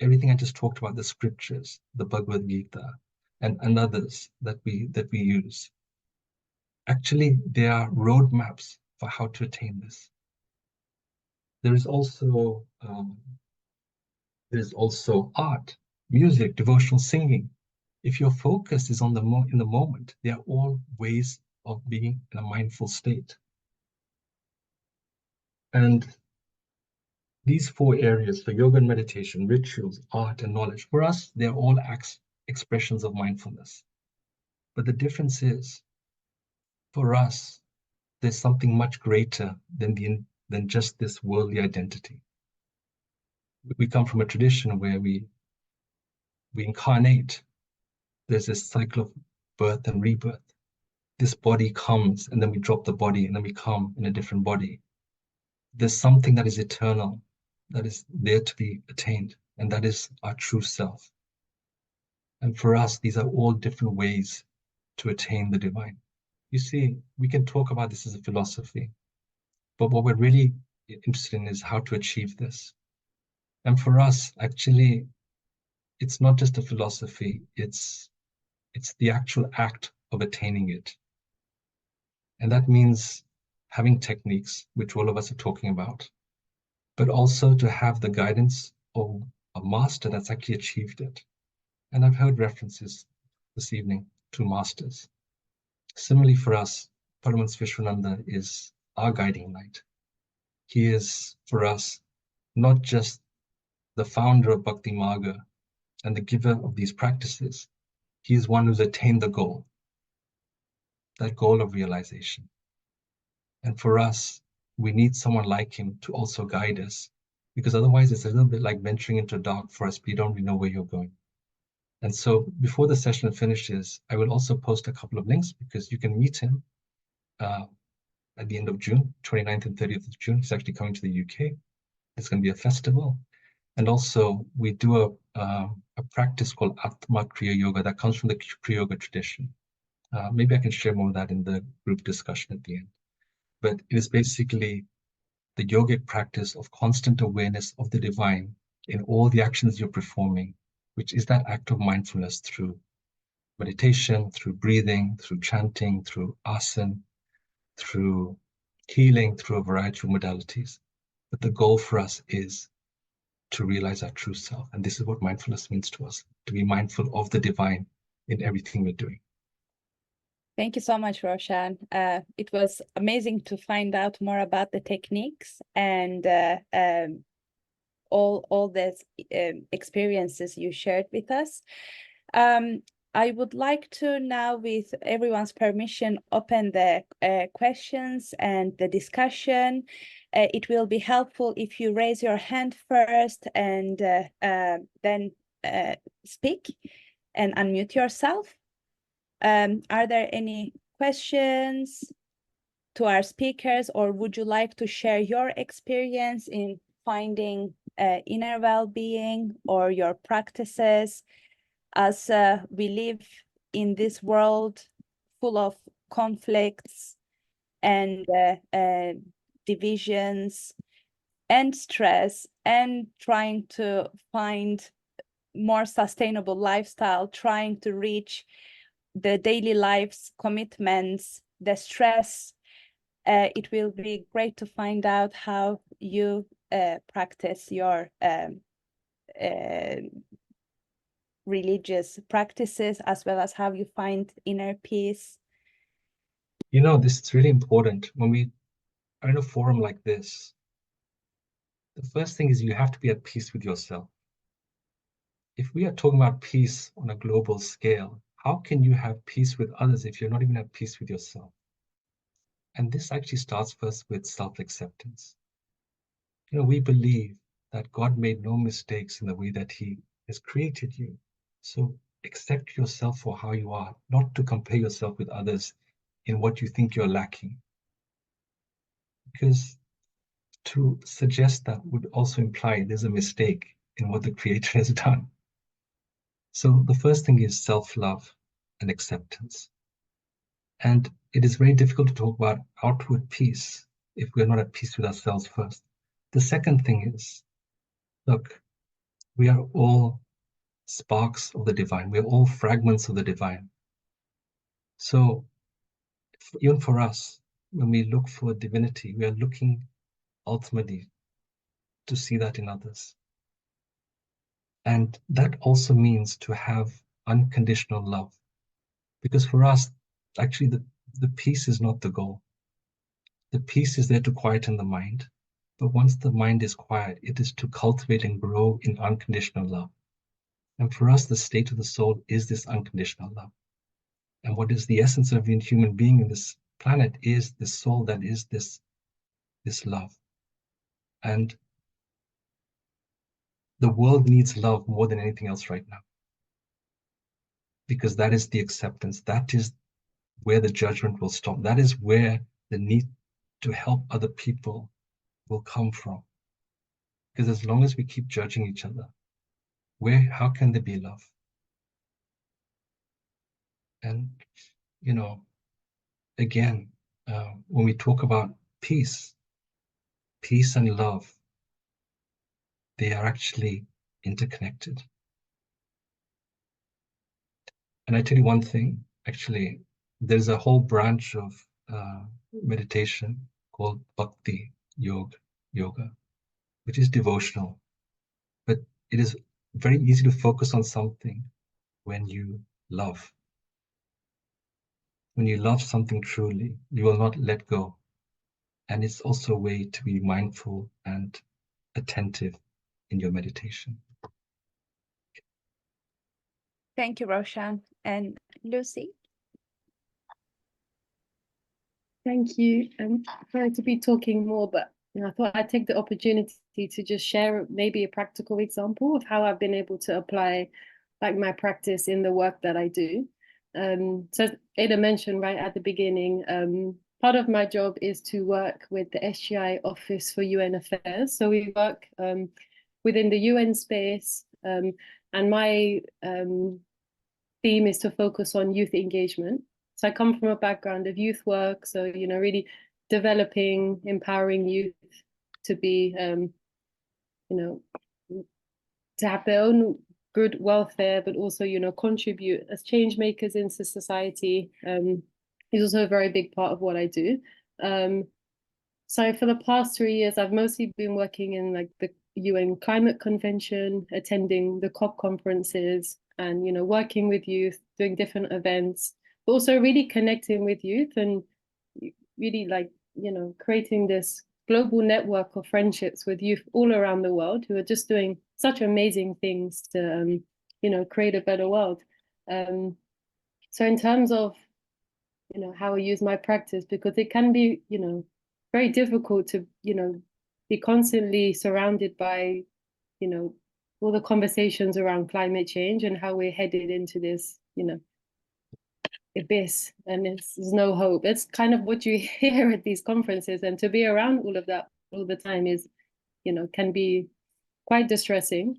Everything I just talked about, the scriptures, the Bhagavad Gita, and others that we use. Actually, they are roadmaps for how to attain this. There is also art, music, devotional singing. If your focus is on in the moment, they are all ways of being in a mindful state. And these 4 areas, for yoga and meditation, rituals, art, and knowledge, for us, they're all expressions of mindfulness. But the difference is, for us, there's something much greater than just this worldly identity. We come from a tradition where we incarnate. There's this cycle of birth and rebirth. This body comes, and then we drop the body, and then we come in a different body. There's something that is eternal, that is there to be attained, and that is our true self. And for us, these are all different ways to attain the divine. You see, we can talk about this as a philosophy, but what we're really interested in is how to achieve this. And for us, actually, it's not just a philosophy, it's the actual act of attaining it. And that means having techniques, which all of us are talking about, but also to have the guidance of a master that's actually achieved it. And I've heard references this evening to masters. Similarly for us, Paramahansa Vishwananda is our guiding light. He is, for us, not just the founder of Bhakti Marga and the giver of these practices. He is one who's attained the goal, that goal of realization. And for us, we need someone like him to also guide us, because otherwise it's a little bit like venturing into a dark forest, but you don't really know where you're going. And so before the session finishes, I will also post a couple of links, because you can meet him at the end of June, 29th and 30th of June. He's actually coming to the UK. It's going to be a festival. And also we do a practice called Atma Kriya Yoga that comes from the Kriya Yoga tradition. Maybe I can share more of that in the group discussion at the end. But it is basically the yogic practice of constant awareness of the divine in all the actions you're performing, which is that act of mindfulness through meditation, through breathing, through chanting, through asana, through healing, through a variety of modalities. But the goal for us is to realize our true self. And this is what mindfulness means to us, to be mindful of the divine in everything we're doing. Thank you so much, Roshan. It was amazing to find out more about the techniques and all the experiences you shared with us. I would like to now, with everyone's permission, open the questions and the discussion. It will be helpful if you raise your hand first and then speak and unmute yourself. Are there any questions to our speakers, or would you like to share your experience in finding inner well-being or your practices, as we live in this world full of conflicts and divisions and stress, and trying to find more sustainable lifestyle, trying to reach the daily life's commitments, the stress. It will be great to find out how you practice your religious practices, as well as how you find inner peace. You know, this is really important. When we are in a forum like this, the first thing is you have to be at peace with yourself. If we are talking about peace on a global scale, how can you have peace with others if you're not even at peace with yourself? And this actually starts first with self-acceptance. You know, we believe that God made no mistakes in the way that He has created you. So accept yourself for how you are, not to compare yourself with others in what you think you're lacking. Because to suggest that would also imply there's a mistake in what the Creator has done. So the first thing is self-love and acceptance. And it is very difficult to talk about outward peace if we're not at peace with ourselves first. The second thing is, look, we are all sparks of the divine. We're all fragments of the divine. So even for us, when we look for divinity, we are looking ultimately to see that in others. And that also means to have unconditional love. Because for us, actually, the peace is not the goal. The peace is there to quieten the mind. But once the mind is quiet, it is to cultivate and grow in unconditional love. And for us, the state of the soul is this unconditional love. And what is the essence of a human being in this planet is this soul that is this love. And the world needs love more than anything else right now. Because that is the acceptance. That is where the judgment will stop. That is where the need to help other people will come from. Because as long as we keep judging each other, how can there be love? And, you know, again, when we talk about peace and love, they are actually interconnected. And I tell you one thing, actually, there's a whole branch of meditation called Bhakti Yoga, which is devotional. But it is very easy to focus on something when you love. When you love something truly, you will not let go. And it's also a way to be mindful and attentive in your meditation. Thank you, Roshan. And Lucy? Thank you. I'm going to be talking more, but I thought I'd take the opportunity to just share maybe a practical example of how I've been able to apply like my practice in the work that I do. So as Ada mentioned right at the beginning, part of my job is to work with the SGI Office for UN Affairs. So we work within the UN space, and my theme is to focus on youth engagement. So I come from a background of youth work, so really developing, empowering youth to be, to have their own good welfare, but also contribute as change makers into society. Is also a very big part of what I do. So for the past 3 years, I've mostly been working in like the UN Climate Convention, attending the COP conferences, and working with youth, doing different events, but also really connecting with youth and really creating this global network of friendships with youth all around the world who are just doing such amazing things to create a better world. So in terms of, how I use my practice, because it can be, very difficult to, be constantly surrounded by, all the conversations around climate change and how we're headed into this, abyss, and there's no hope. It's kind of what you hear at these conferences, and to be around all of that all the time is, can be quite distressing.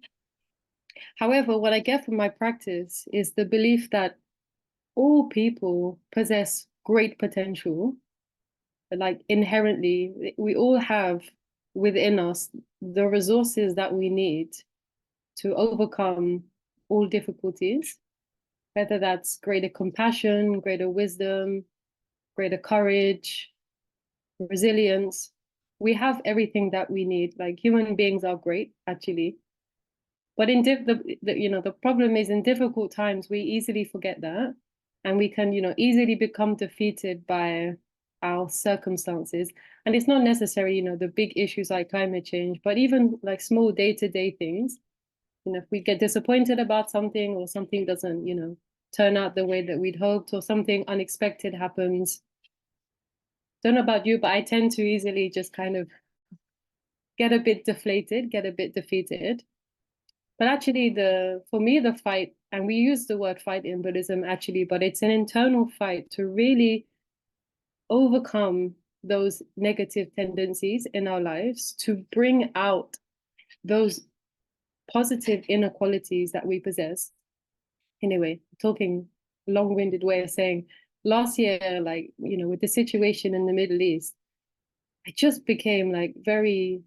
However, what I get from my practice is the belief that all people possess great potential. Like inherently, we all have within us the resources that we need to overcome all difficulties, whether that's greater compassion, greater wisdom, greater courage, resilience. We have everything that we need. Like human beings are great, actually. But in the problem is in difficult times, we easily forget that, and we can, easily become defeated by our circumstances. And it's not necessarily, the big issues like climate change, but even like small day-to-day things. If we get disappointed about something, or something doesn't, turn out the way that we'd hoped, or something unexpected happens. Don't know about you, but I tend to easily just kind of get a bit deflated, get a bit defeated. But actually, for me, the fight, and we use the word fight in Buddhism actually, but it's an internal fight to really overcome those negative tendencies in our lives, to bring out those positive inner qualities that we possess. Anyway, talking long-winded way of saying, last year, like, with the situation in the Middle East, I just became like very,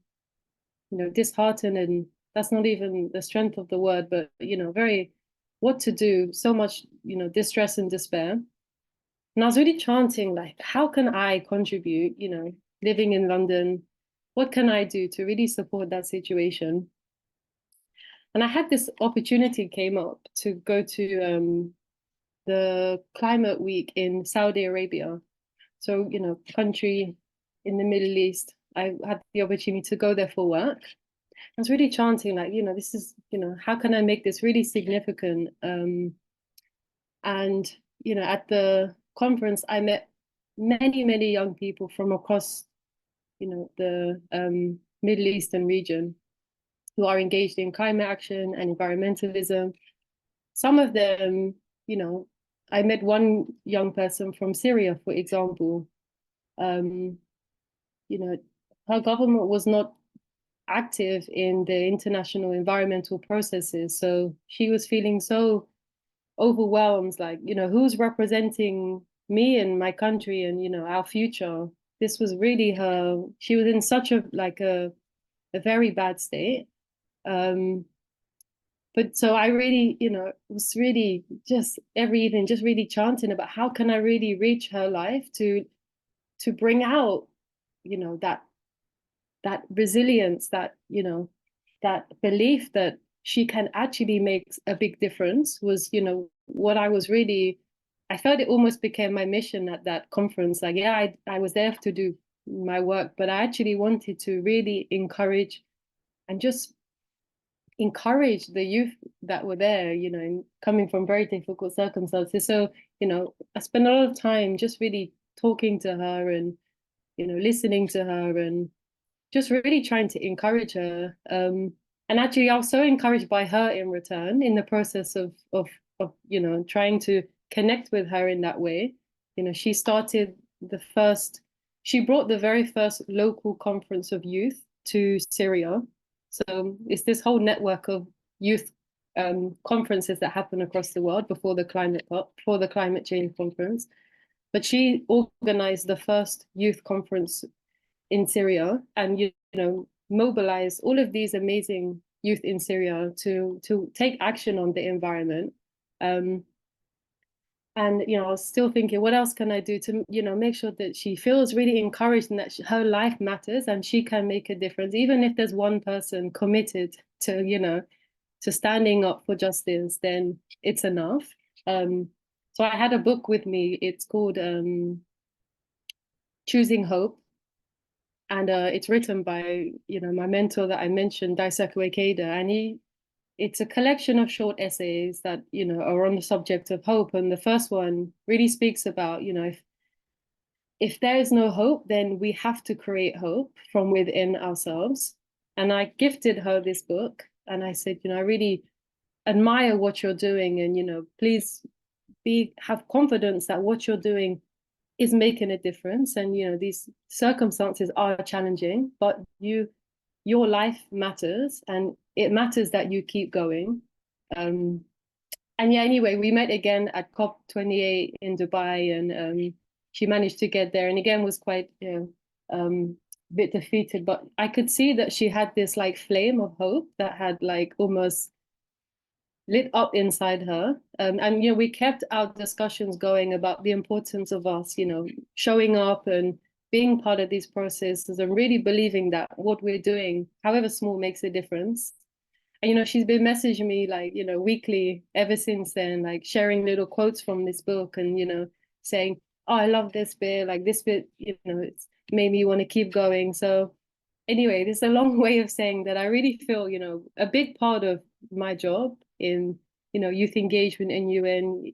disheartened, and that's not even the strength of the word, but, very what to do, so much, distress and despair. And I was really chanting, like, how can I contribute, living in London, what can I do to really support that situation? And I had this opportunity came up to go to the climate week in Saudi Arabia. So, country in the Middle East. I had the opportunity to go there for work. I was really chanting, like, this is, how can I make this really significant? And, at the conference, I met many, many young people from across, the Middle Eastern region who are engaged in climate action and environmentalism. Some of them, I met one young person from Syria, for example. Her government was not active in the international environmental processes. So she was feeling so overwhelmed, like, who's representing me and my country and, our future? This was really she was in such a very bad state. But so I really, was really just every evening, just really chanting about how can I really reach her life to bring out, that resilience, that, that belief that she can actually make a big difference was, what I was really, I felt it almost became my mission at that conference. Like, yeah, I was there to do my work, but I actually wanted to really encourage and just encourage the youth that were there, coming from very difficult circumstances. So, I spent a lot of time just really talking to her and, listening to her and just really trying to encourage her. And actually, I was so encouraged by her in return in the process of trying to connect with her in that way. She brought the very first local conference of youth to Syria. So it's this whole network of youth conferences that happen across the world before the climate change conference. But she organized the first youth conference in Syria, and mobilized all of these amazing youth in Syria to take action on the environment. And I was still thinking, what else can I do to make sure that she feels really encouraged and that her life matters and she can make a difference, even if there's one person committed to to standing up for justice, then it's enough. So I had a book with me. It's called Choosing Hope. And it's written by, my mentor that I mentioned, Daisaku Ikeda. And it's a collection of short essays that, you know, are on the subject of hope. And the first one really speaks about, you know, if there is no hope, then we have to create hope from within ourselves. And I gifted her this book, and I said, you know, I really admire what you're doing, and, you know, please have confidence that what you're doing is making a difference. And, you know, these circumstances are challenging, but your life matters, and it matters that you keep going. And yeah, anyway, we met again at COP28 in Dubai, and she managed to get there, and again was quite, you know, a bit defeated, but I could see that she had this like flame of hope that had like almost lit up inside her. And, you know, we kept our discussions going about the importance of us, you know, showing up and being part of these processes, and really believing that what we're doing, however small, makes a difference. And, you know, she's been messaging me like, you know, weekly ever since then, like sharing little quotes from this book, and, you know, saying, oh, I love this bit, like this bit, you know, it's made me want to keep going. So anyway, this is a long way of saying that I really feel, you know, a big part of my job in, you know, youth engagement in UN,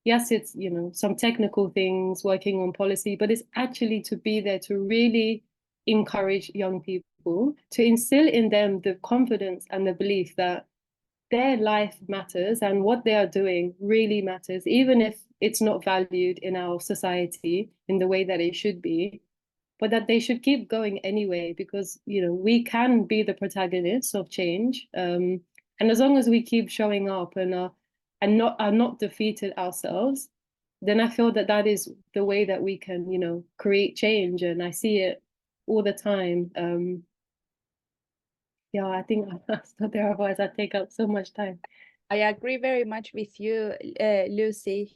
yes, it's, you know, some technical things, working on policy, but it's actually to be there to really encourage young people, to instill in them the confidence and the belief that their life matters and what they are doing really matters, even if it's not valued in our society in the way that it should be, but that they should keep going anyway, because, you know, we can be the protagonists of change. And as long as we keep showing up and are not defeated ourselves, then I feel that that is the way that we can, you know, create change. And I see it all the time. Yeah, I think I'll stop there, otherwise I take up so much time. I agree very much with you, Lucy.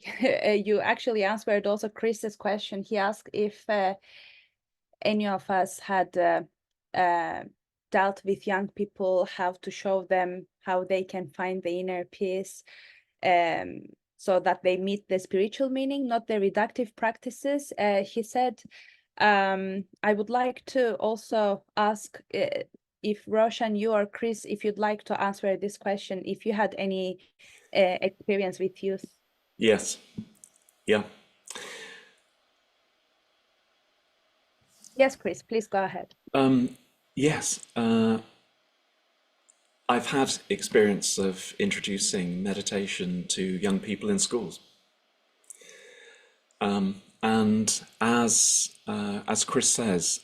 You actually answered also Chris's question. He asked if any of us had dealt with young people, how to show them how they can find the inner peace, so that they meet the spiritual meaning, not the reductive practices. He said, I would like to also ask if Roshan, you or Chris, if you'd like to answer this question, if you had any experience with youth. Yes. Yeah. Yes, Chris, please go ahead. Yes. I've had experience of introducing meditation to young people in schools. And as Chris says,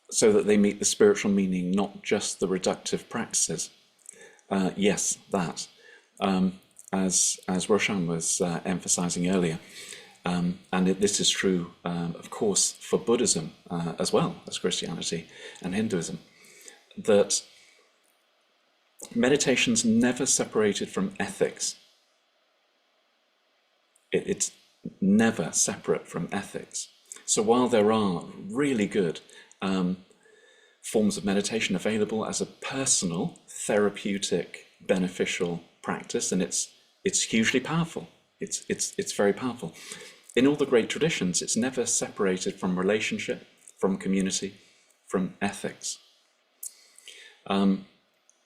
so that they meet the spiritual meaning, not just the reductive practices. Yes, that. As Roshan was emphasizing earlier, and this is true, of course, for Buddhism as well as Christianity and Hinduism, that meditation's never separated from ethics. It's never separate from ethics. So while there are really good forms of meditation available as a personal, therapeutic, beneficial practice, and it's hugely powerful. It's very powerful. In all the great traditions, it's never separated from relationship, from community, from ethics.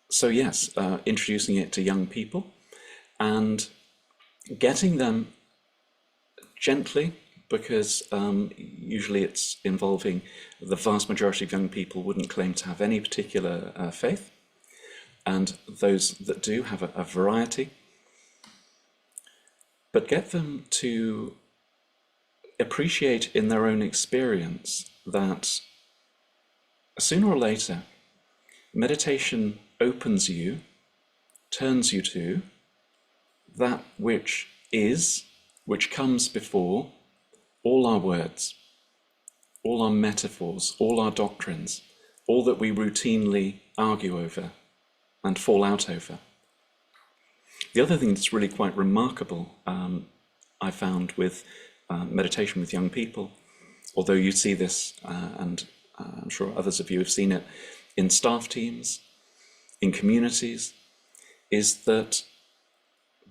So yes, introducing it to young people and getting them gently, because usually it's involving the vast majority of young people wouldn't claim to have any particular faith, and those that do have a variety, but get them to appreciate in their own experience that sooner or later meditation opens you, turns you to that which is, which comes before all our words, all our metaphors, all our doctrines, all that we routinely argue over and fall out over. The other thing that's really quite remarkable, I found with meditation with young people, although you see this, and I'm sure others of you have seen it, in staff teams, in communities, is that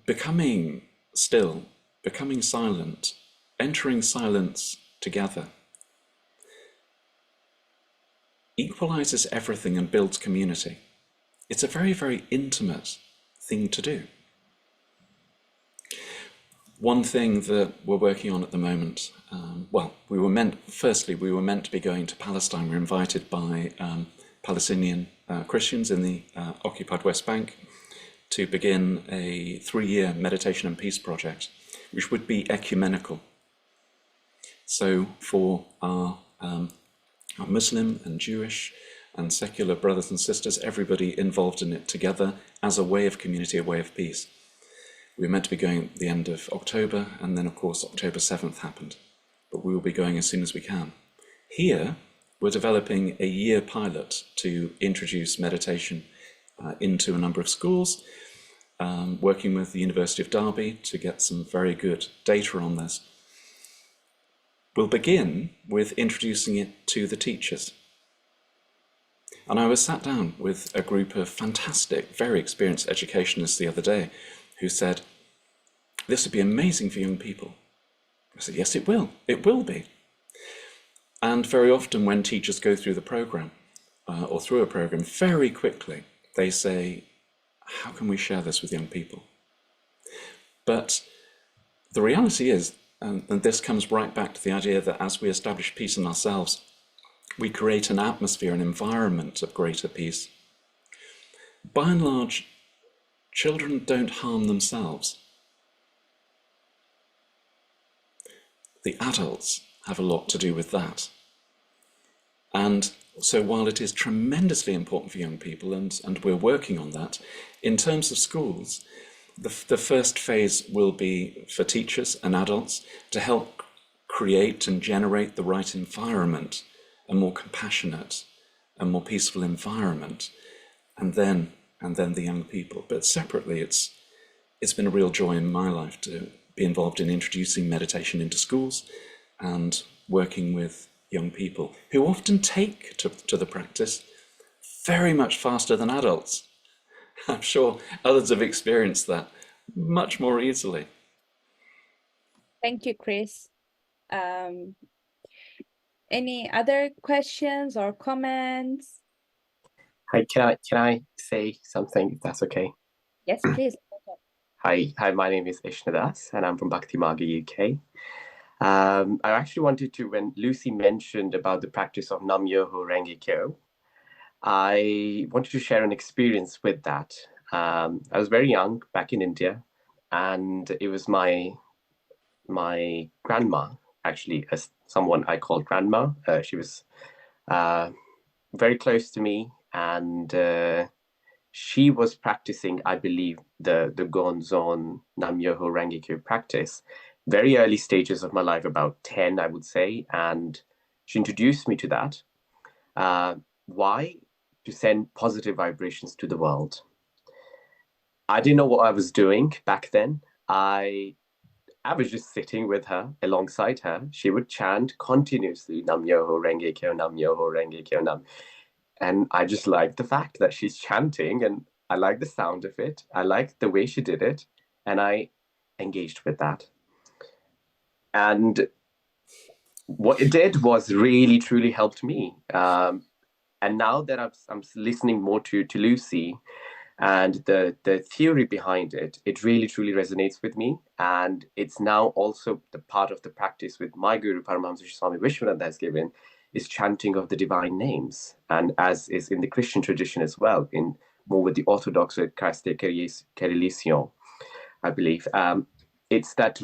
becoming still, becoming silent, entering silence together, equalizes everything and builds community. It's a very, very intimate thing to do. One thing that we're working on at the moment, well, we were meant to be going to Palestine. We were invited by Palestinian Christians in the occupied West Bank to begin a 3-year meditation and peace project, which would be ecumenical. So for our Muslim and Jewish and secular brothers and sisters, everybody involved in it together as a way of community, a way of peace. We were meant to be going at the end of October, and then of course October 7th happened, but we will be going as soon as we can. Here, we're developing a year pilot to introduce meditation into a number of schools, working with the University of Derby to get some very good data on this. We'll begin with introducing it to the teachers. And I was sat down with a group of fantastic, very experienced educationists the other day who said, this would be amazing for young people. I said, yes, it will be. And very often when teachers go through the program or through a program, very quickly they say, how can we share this with young people? But the reality is, and this comes right back to the idea that as we establish peace in ourselves, we create an atmosphere, an environment of greater peace. By and large, children don't harm themselves. The adults have a lot to do with that. And so while it is tremendously important for young people, and we're working on that, in terms of schools, the first phase will be for teachers and adults to help create and generate the right environment, a more compassionate and more peaceful environment, and then the young people. But separately, it's been a real joy in my life to be involved in introducing meditation into schools and working with young people who often take to the practice very much faster than adults. I'm sure others have experienced that much more easily. Thank you, Chris. Any other questions or comments? Hi, can I say something, if that's okay? Yes, please. Hi, my name is Ishnadas, and I'm from Bhakti Marga, UK. I actually wanted to, when Lucy mentioned about the practice of Nam Myoho Renge Kyo, I wanted to share an experience with that. I was very young back in India, and it was my grandma, actually, as someone I called grandma. She was very close to me, and she was practicing, I believe, the Gonzon Nam Myoho Renge Kyo practice, very early stages of my life, about 10, I would say, and she introduced me to that. Why? To send positive vibrations to the world. I didn't know what I was doing back then. I was just sitting with her, alongside her. She would chant continuously, Nam Myoho Renge Kyo, Nam Myoho Renge Kyo, Nam. And I just liked the fact that she's chanting, and I liked the sound of it. I liked the way she did it, and I engaged with that. And what it did was really, truly helped me. And now that I'm listening more to Lucy and the theory behind it, it really, truly resonates with me. And it's now also the part of the practice with my Guru Paramahamsa Swami Vishwanatha has given, is chanting of the divine names. And as is in the Christian tradition as well, in more with the Orthodox with Christe Kerilision, I believe. It's that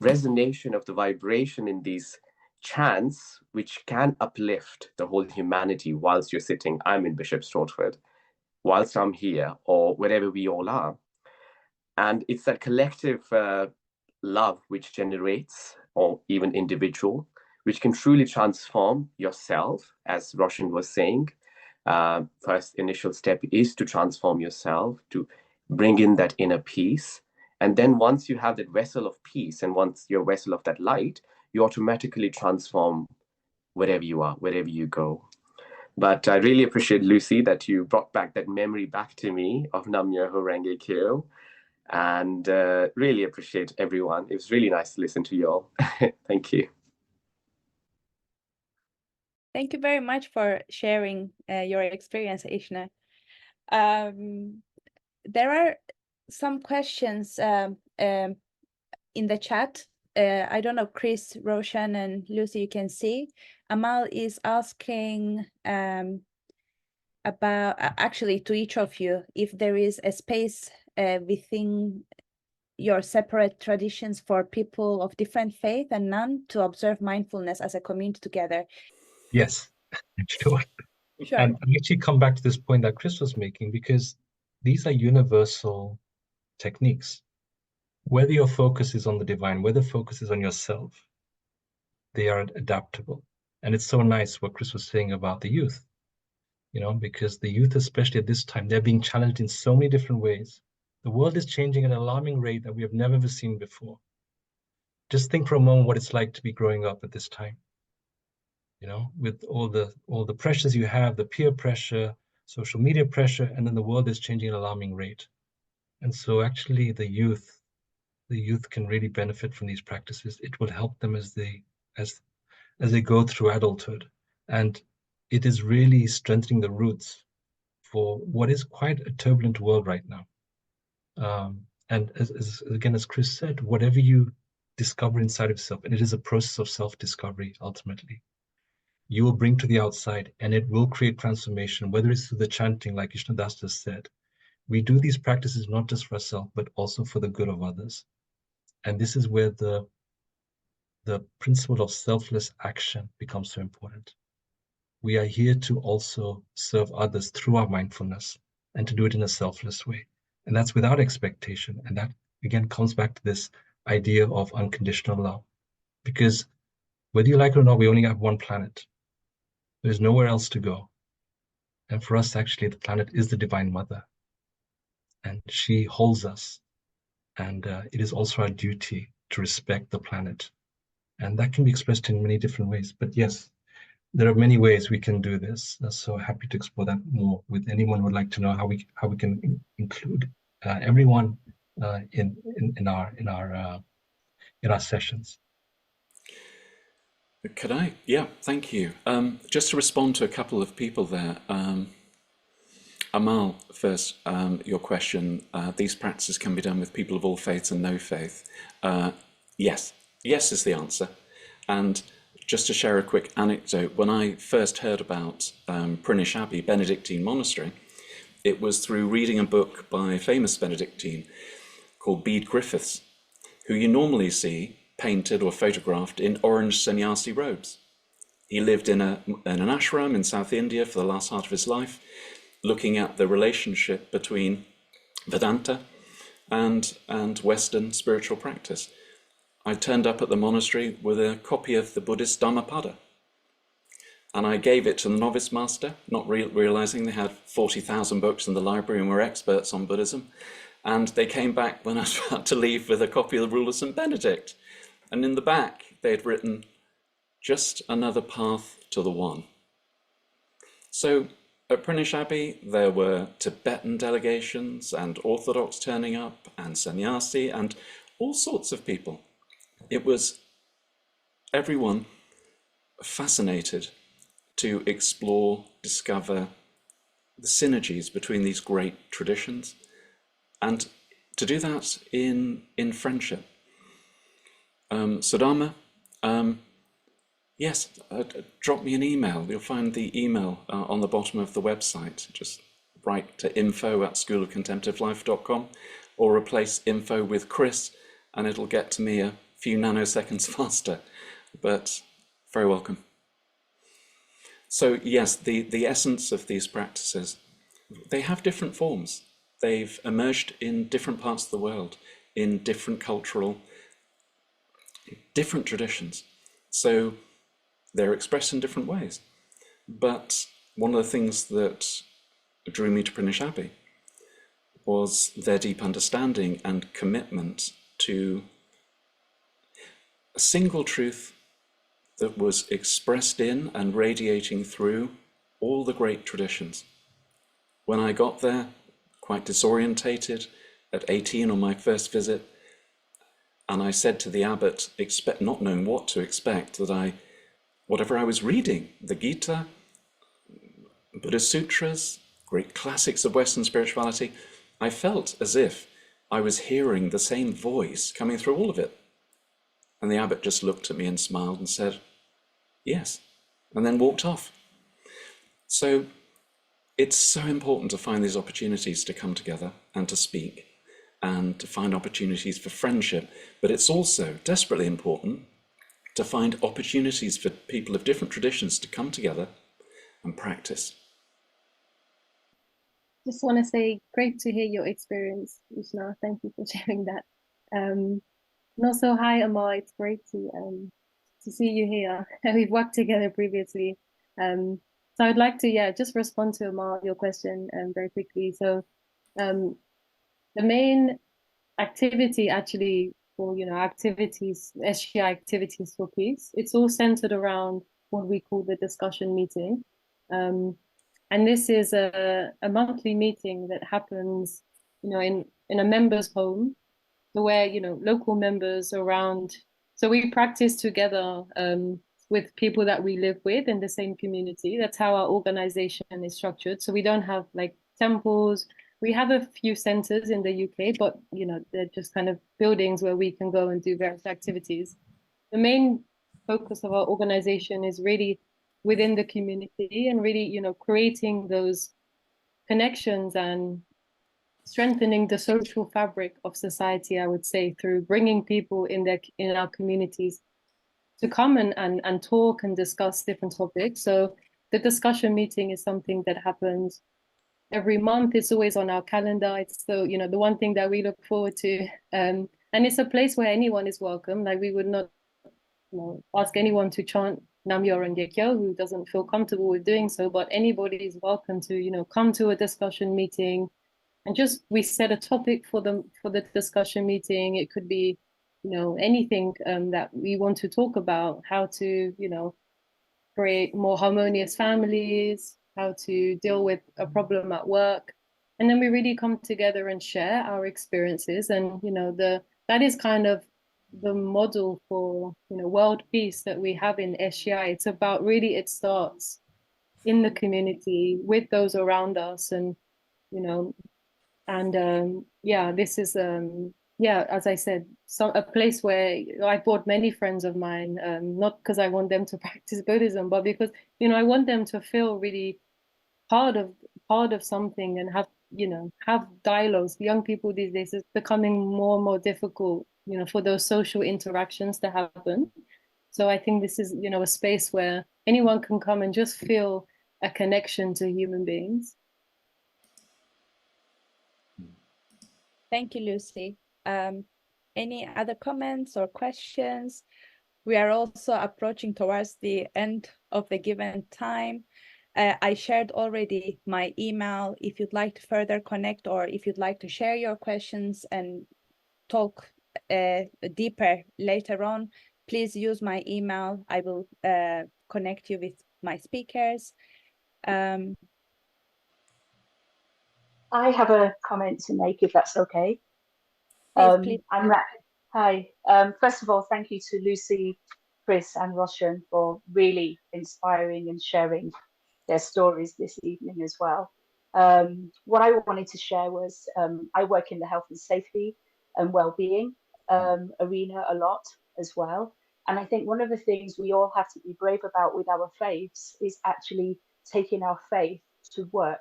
resonation of the vibration in these chants, which can uplift the whole humanity whilst you're sitting. I'm in Bishop's Stortford, whilst I'm here, or wherever we all are. And it's that collective love which generates, or even individual, which can truly transform yourself, as Roshan was saying. First initial step is to transform yourself, to bring in that inner peace. And then once you have that vessel of peace, and once you're a vessel of that light, you automatically transform wherever you are, wherever you go. But I really appreciate, Lucy, that you brought back that memory back to me of Nam Myoho Renge Kyo. And really appreciate everyone. It was really nice to listen to you all. Thank you. Thank you very much for sharing your experience, Ishna. There are some questions in the chat. I don't know, Chris, Roshan, and Lucy, you can see. Amal is asking about, actually to each of you, if there is a space within your separate traditions for people of different faith and none to observe mindfulness as a community together. Yes, sure. Sure. And I actually come back to this point that Chris was making, because these are universal techniques. Whether your focus is on the divine, whether focus is on yourself, they are adaptable. And it's so nice what Chris was saying about the youth, you know, because the youth, especially at this time, they're being challenged in so many different ways. The world is changing at an alarming rate that we have never ever seen before. Just think for a moment what it's like to be growing up at this time, you know, with all the pressures you have, the peer pressure, social media pressure, and then the world is changing at an alarming rate. And so actually the youth can really benefit from these practices. It will help them as they go through adulthood. And it is really strengthening the roots for what is quite a turbulent world right now. And as Chris said, whatever you discover inside of yourself, and it is a process of self-discovery ultimately, you will bring to the outside, and it will create transformation, whether it's through the chanting, like Ishnadas just said. We do these practices not just for ourselves, but also for the good of others. And this is where the principle of selfless action becomes so important. We are here to also serve others through our mindfulness, and to do it in a selfless way. And that's without expectation. And that, again, comes back to this idea of unconditional love. Because whether you like it or not, we only have one planet. There's nowhere else to go. And for us, actually, the planet is the Divine Mother. And she holds us. And it is also our duty to respect the planet. And that can be expressed in many different ways. But yes, there are many ways we can do this. So happy to explore that more with anyone who would like to know how we can include everyone in our sessions. Could I? Yeah, thank you. Just to respond to a couple of people there. Amal, first, your question, these practices can be done with people of all faiths and no faith. Yes is the answer. And just to share a quick anecdote, when I first heard about Prinish Abbey, Benedictine monastery, it was through reading a book by a famous Benedictine called Bede Griffiths, who you normally see painted or photographed in orange sannyasi robes. He lived in an ashram in South India for the last part of his life, looking at the relationship between Vedanta and Western spiritual practice. I turned up at the monastery with a copy of the Buddhist Dhammapada, and I gave it to the novice master, not realizing they had 40,000 books in the library and were experts on Buddhism. And they came back when I was about to leave with a copy of the Rule of St. Benedict. And in the back, they had written, "Just another path to the one." So at Prinish Abbey, there were Tibetan delegations and Orthodox turning up and sannyasi and all sorts of people. It was everyone fascinated to explore, discover the synergies between these great traditions, and to do that in friendship. Sudama, yes, drop me an email. You'll find the email on the bottom of the website. Just write to info@schoolofcontemplativelife.com or replace info with Chris, and it'll get to me a few nanoseconds faster, but very welcome. So yes, the essence of these practices, they have different forms. They've emerged in different parts of the world, in different cultural, different traditions. So they're expressed in different ways. But one of the things that drew me to Prinish Abbey was their deep understanding and commitment to a single truth that was expressed in and radiating through all the great traditions. When I got there, quite disorientated at 18 on my first visit, and I said to the abbot, not knowing what to expect, that whatever I was reading, the Gita, Buddhist sutras, great classics of Western spirituality, I felt as if I was hearing the same voice coming through all of it. And the abbot just looked at me and smiled and said, yes, and then walked off. So it's so important to find these opportunities to come together and to speak and to find opportunities for friendship. But it's also desperately important to find opportunities for people of different traditions to come together and practice. Just want to say, great to hear your experience, Ishna. Thank you for sharing that. And also, hi, Amal. It's great to see you here. We've worked together previously. So I'd like to, just respond to Amal, your question very quickly. So the main activity actually for, activities, SGI activities for peace, it's all centered around what we call the discussion meeting. And this is a monthly meeting that happens, in a member's home, where, local members around, so we practice together with people that we live with in the same community. That's how our organization is structured. So we don't have like temples. We have a few centers in the UK, but, they're just kind of buildings where we can go and do various activities. The main focus of our organization is really within the community and really, creating those connections and strengthening the social fabric of society, I would say, through bringing people in our communities to come and talk and discuss different topics. So the discussion meeting is something that happens every month. It's always on our calendar. It's the one thing that we look forward to. And it's a place where anyone is welcome. Like, we would not ask anyone to chant Namyo Renge-kyo who doesn't feel comfortable with doing so, but anybody is welcome to, come to a discussion meeting. And just, we set a topic for the discussion meeting. It could be, anything that we want to talk about, how to, create more harmonious families, how to deal with a problem at work. And then we really come together and share our experiences. And, that is kind of the model for, world peace that we have in SGI. It's about really, it starts in the community with those around us. And, this is, as I said, a place where I brought many friends of mine, not because I want them to practice Buddhism, but because, I want them to feel really part of something and have dialogues. Young people these days, it's becoming more and more difficult, for those social interactions to happen. So I think this is, a space where anyone can come and just feel a connection to human beings. Thank you, Lucy. Any other comments or questions? We are also approaching towards the end of the given time. I shared already my email. If you'd like to further connect, or if you'd like to share your questions and talk deeper later on, please use my email. I will connect you with my speakers. I have a comment to make, if that's okay. Please. Hi. First of all, thank you to Lucy, Chris, and Roshan for really inspiring and sharing their stories this evening as well. What I wanted to share was I work in the health and safety and well-being arena a lot as well. And I think one of the things we all have to be brave about with our faiths is actually taking our faith to work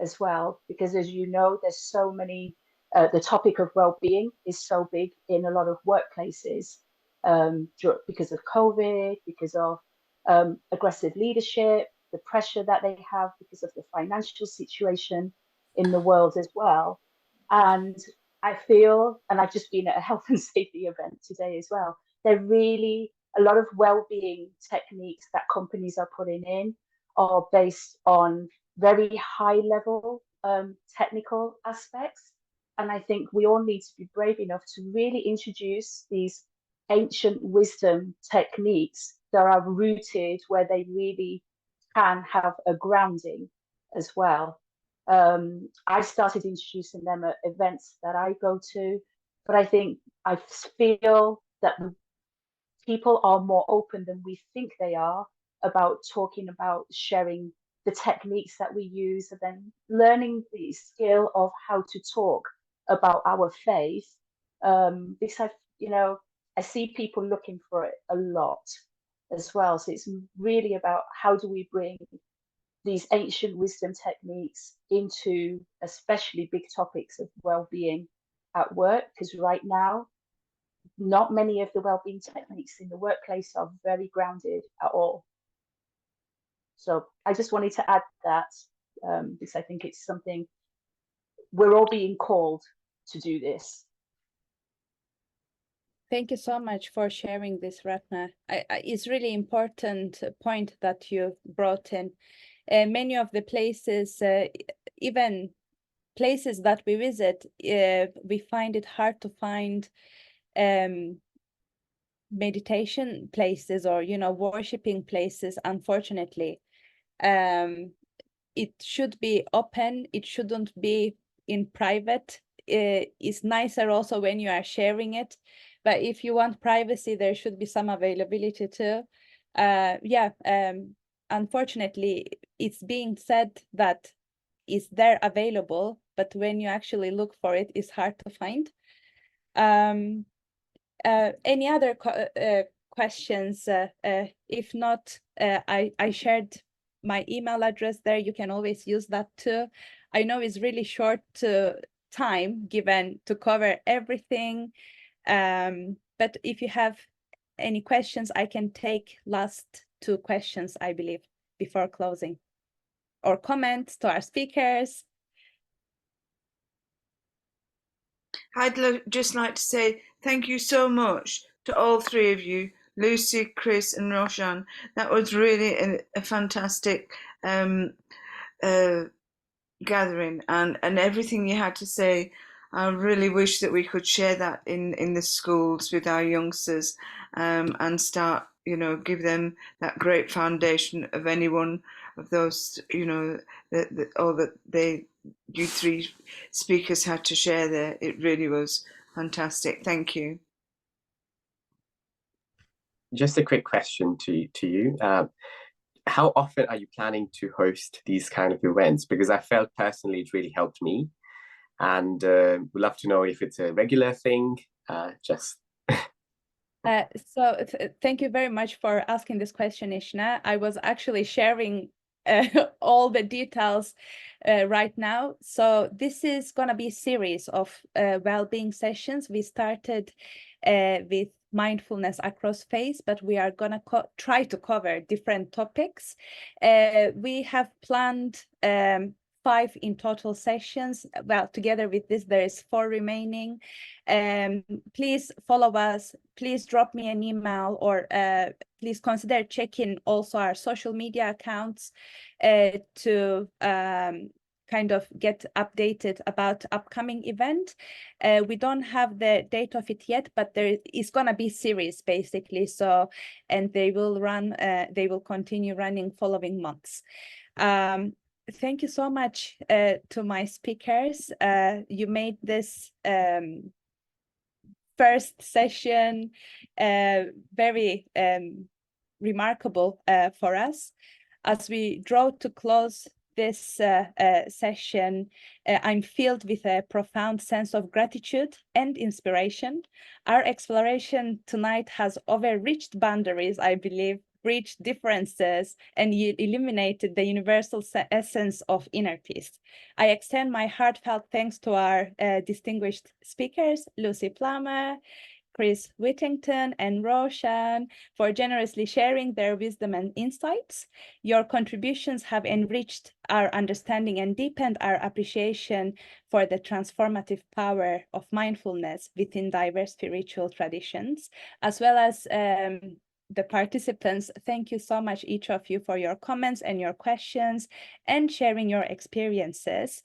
as well, because as you know, there's so many, the topic of well-being is so big in a lot of workplaces because of COVID, because of aggressive leadership, the pressure that they have because of the financial situation in the world as well. And I feel, and I've just been at a health and safety event today as well, there really a lot of well-being techniques that companies are putting in are based on very high level technical aspects. And I think we all need to be brave enough to really introduce these ancient wisdom techniques that are rooted where they really can have a grounding as well. I started introducing them at events that I go to, but I think I feel that people are more open than we think they are about talking about sharing the techniques that we use, and then learning the skill of how to talk about our faith, because I see people looking for it a lot as well. So it's really about how do we bring these ancient wisdom techniques into especially big topics of well-being at work, because right now not many of the well-being techniques in the workplace are very grounded at all. So I just wanted to add that, because I think it's something we're all being called to do this. Thank you so much for sharing this, Ratna. It's really important point that you brought in. Many of the places, even places that we visit, we find it hard to find meditation places or, worshiping places, unfortunately. It should be open. It shouldn't be in private. It's nicer also when you are sharing it. But if you want privacy, there should be some availability too. Unfortunately, it's being said that it's there available, but when you actually look for it, it's hard to find. Any other questions? If not, I shared my email address there. You can always use that too. I know it's really short time given to cover everything. But if you have any questions, I can take last 2 questions, I believe, before closing, or comments to our speakers. I'd just like to say thank you so much to all 3 of you, Lucy, Chris and Roshan. That was really a fantastic gathering, and everything you had to say. I really wish that we could share that in the schools with our youngsters, and start, give them that great foundation of any one of those, all that you 3 speakers had to share there. It really was fantastic. Thank you. Just a quick question to you. How often are you planning to host these kind of events? Because I felt personally it really helped me, and we'd love to know if it's a regular thing. So thank you very much for asking this question, Ishna. I was actually sharing all the details right now. So this is going to be a series of well-being sessions. We started with Mindfulness Across Faiths, but we are going to try to cover different topics. We have planned 5 in total sessions. Well, together with this, there is 4 remaining. Please follow us. Please drop me an email, or please consider checking also our social media accounts to kind of get updated about upcoming event. We don't have the date of it yet, but there is going to be series basically. So, and they will continue running following months. Thank you so much to my speakers. You made this first session very remarkable for us. As we draw to close this session, I'm filled with a profound sense of gratitude and inspiration. Our exploration tonight has overreached boundaries, I believe, bridged differences, and illuminated the universal essence of inner peace. I extend my heartfelt thanks to our distinguished speakers, Lucy Plummer, Chris Whittington and Roshan, for generously sharing their wisdom and insights. Your contributions have enriched our understanding and deepened our appreciation for the transformative power of mindfulness within diverse spiritual traditions, as well as the participants. Thank you so much, each of you, for your comments and your questions and sharing your experiences.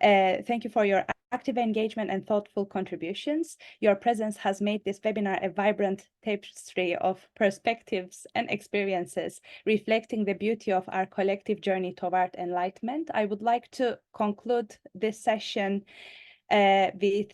Thank you for your active engagement and thoughtful contributions. Your presence has made this webinar a vibrant tapestry of perspectives and experiences, reflecting the beauty of our collective journey toward enlightenment. I would like to conclude this session with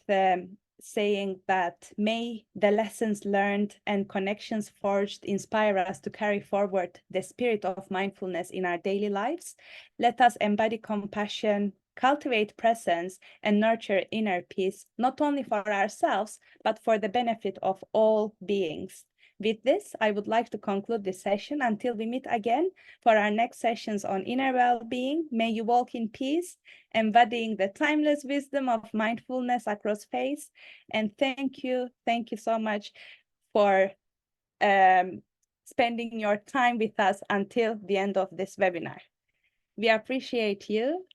saying that may the lessons learned and connections forged inspire us to carry forward the spirit of mindfulness in our daily lives. Let us embody compassion, cultivate presence, and nurture inner peace, not only for ourselves, but for the benefit of all beings. With this, I would like to conclude this session until we meet again for our next sessions on inner well-being. May you walk in peace, embodying the timeless wisdom of mindfulness across faiths. And thank you so much for spending your time with us until the end of this webinar. We appreciate you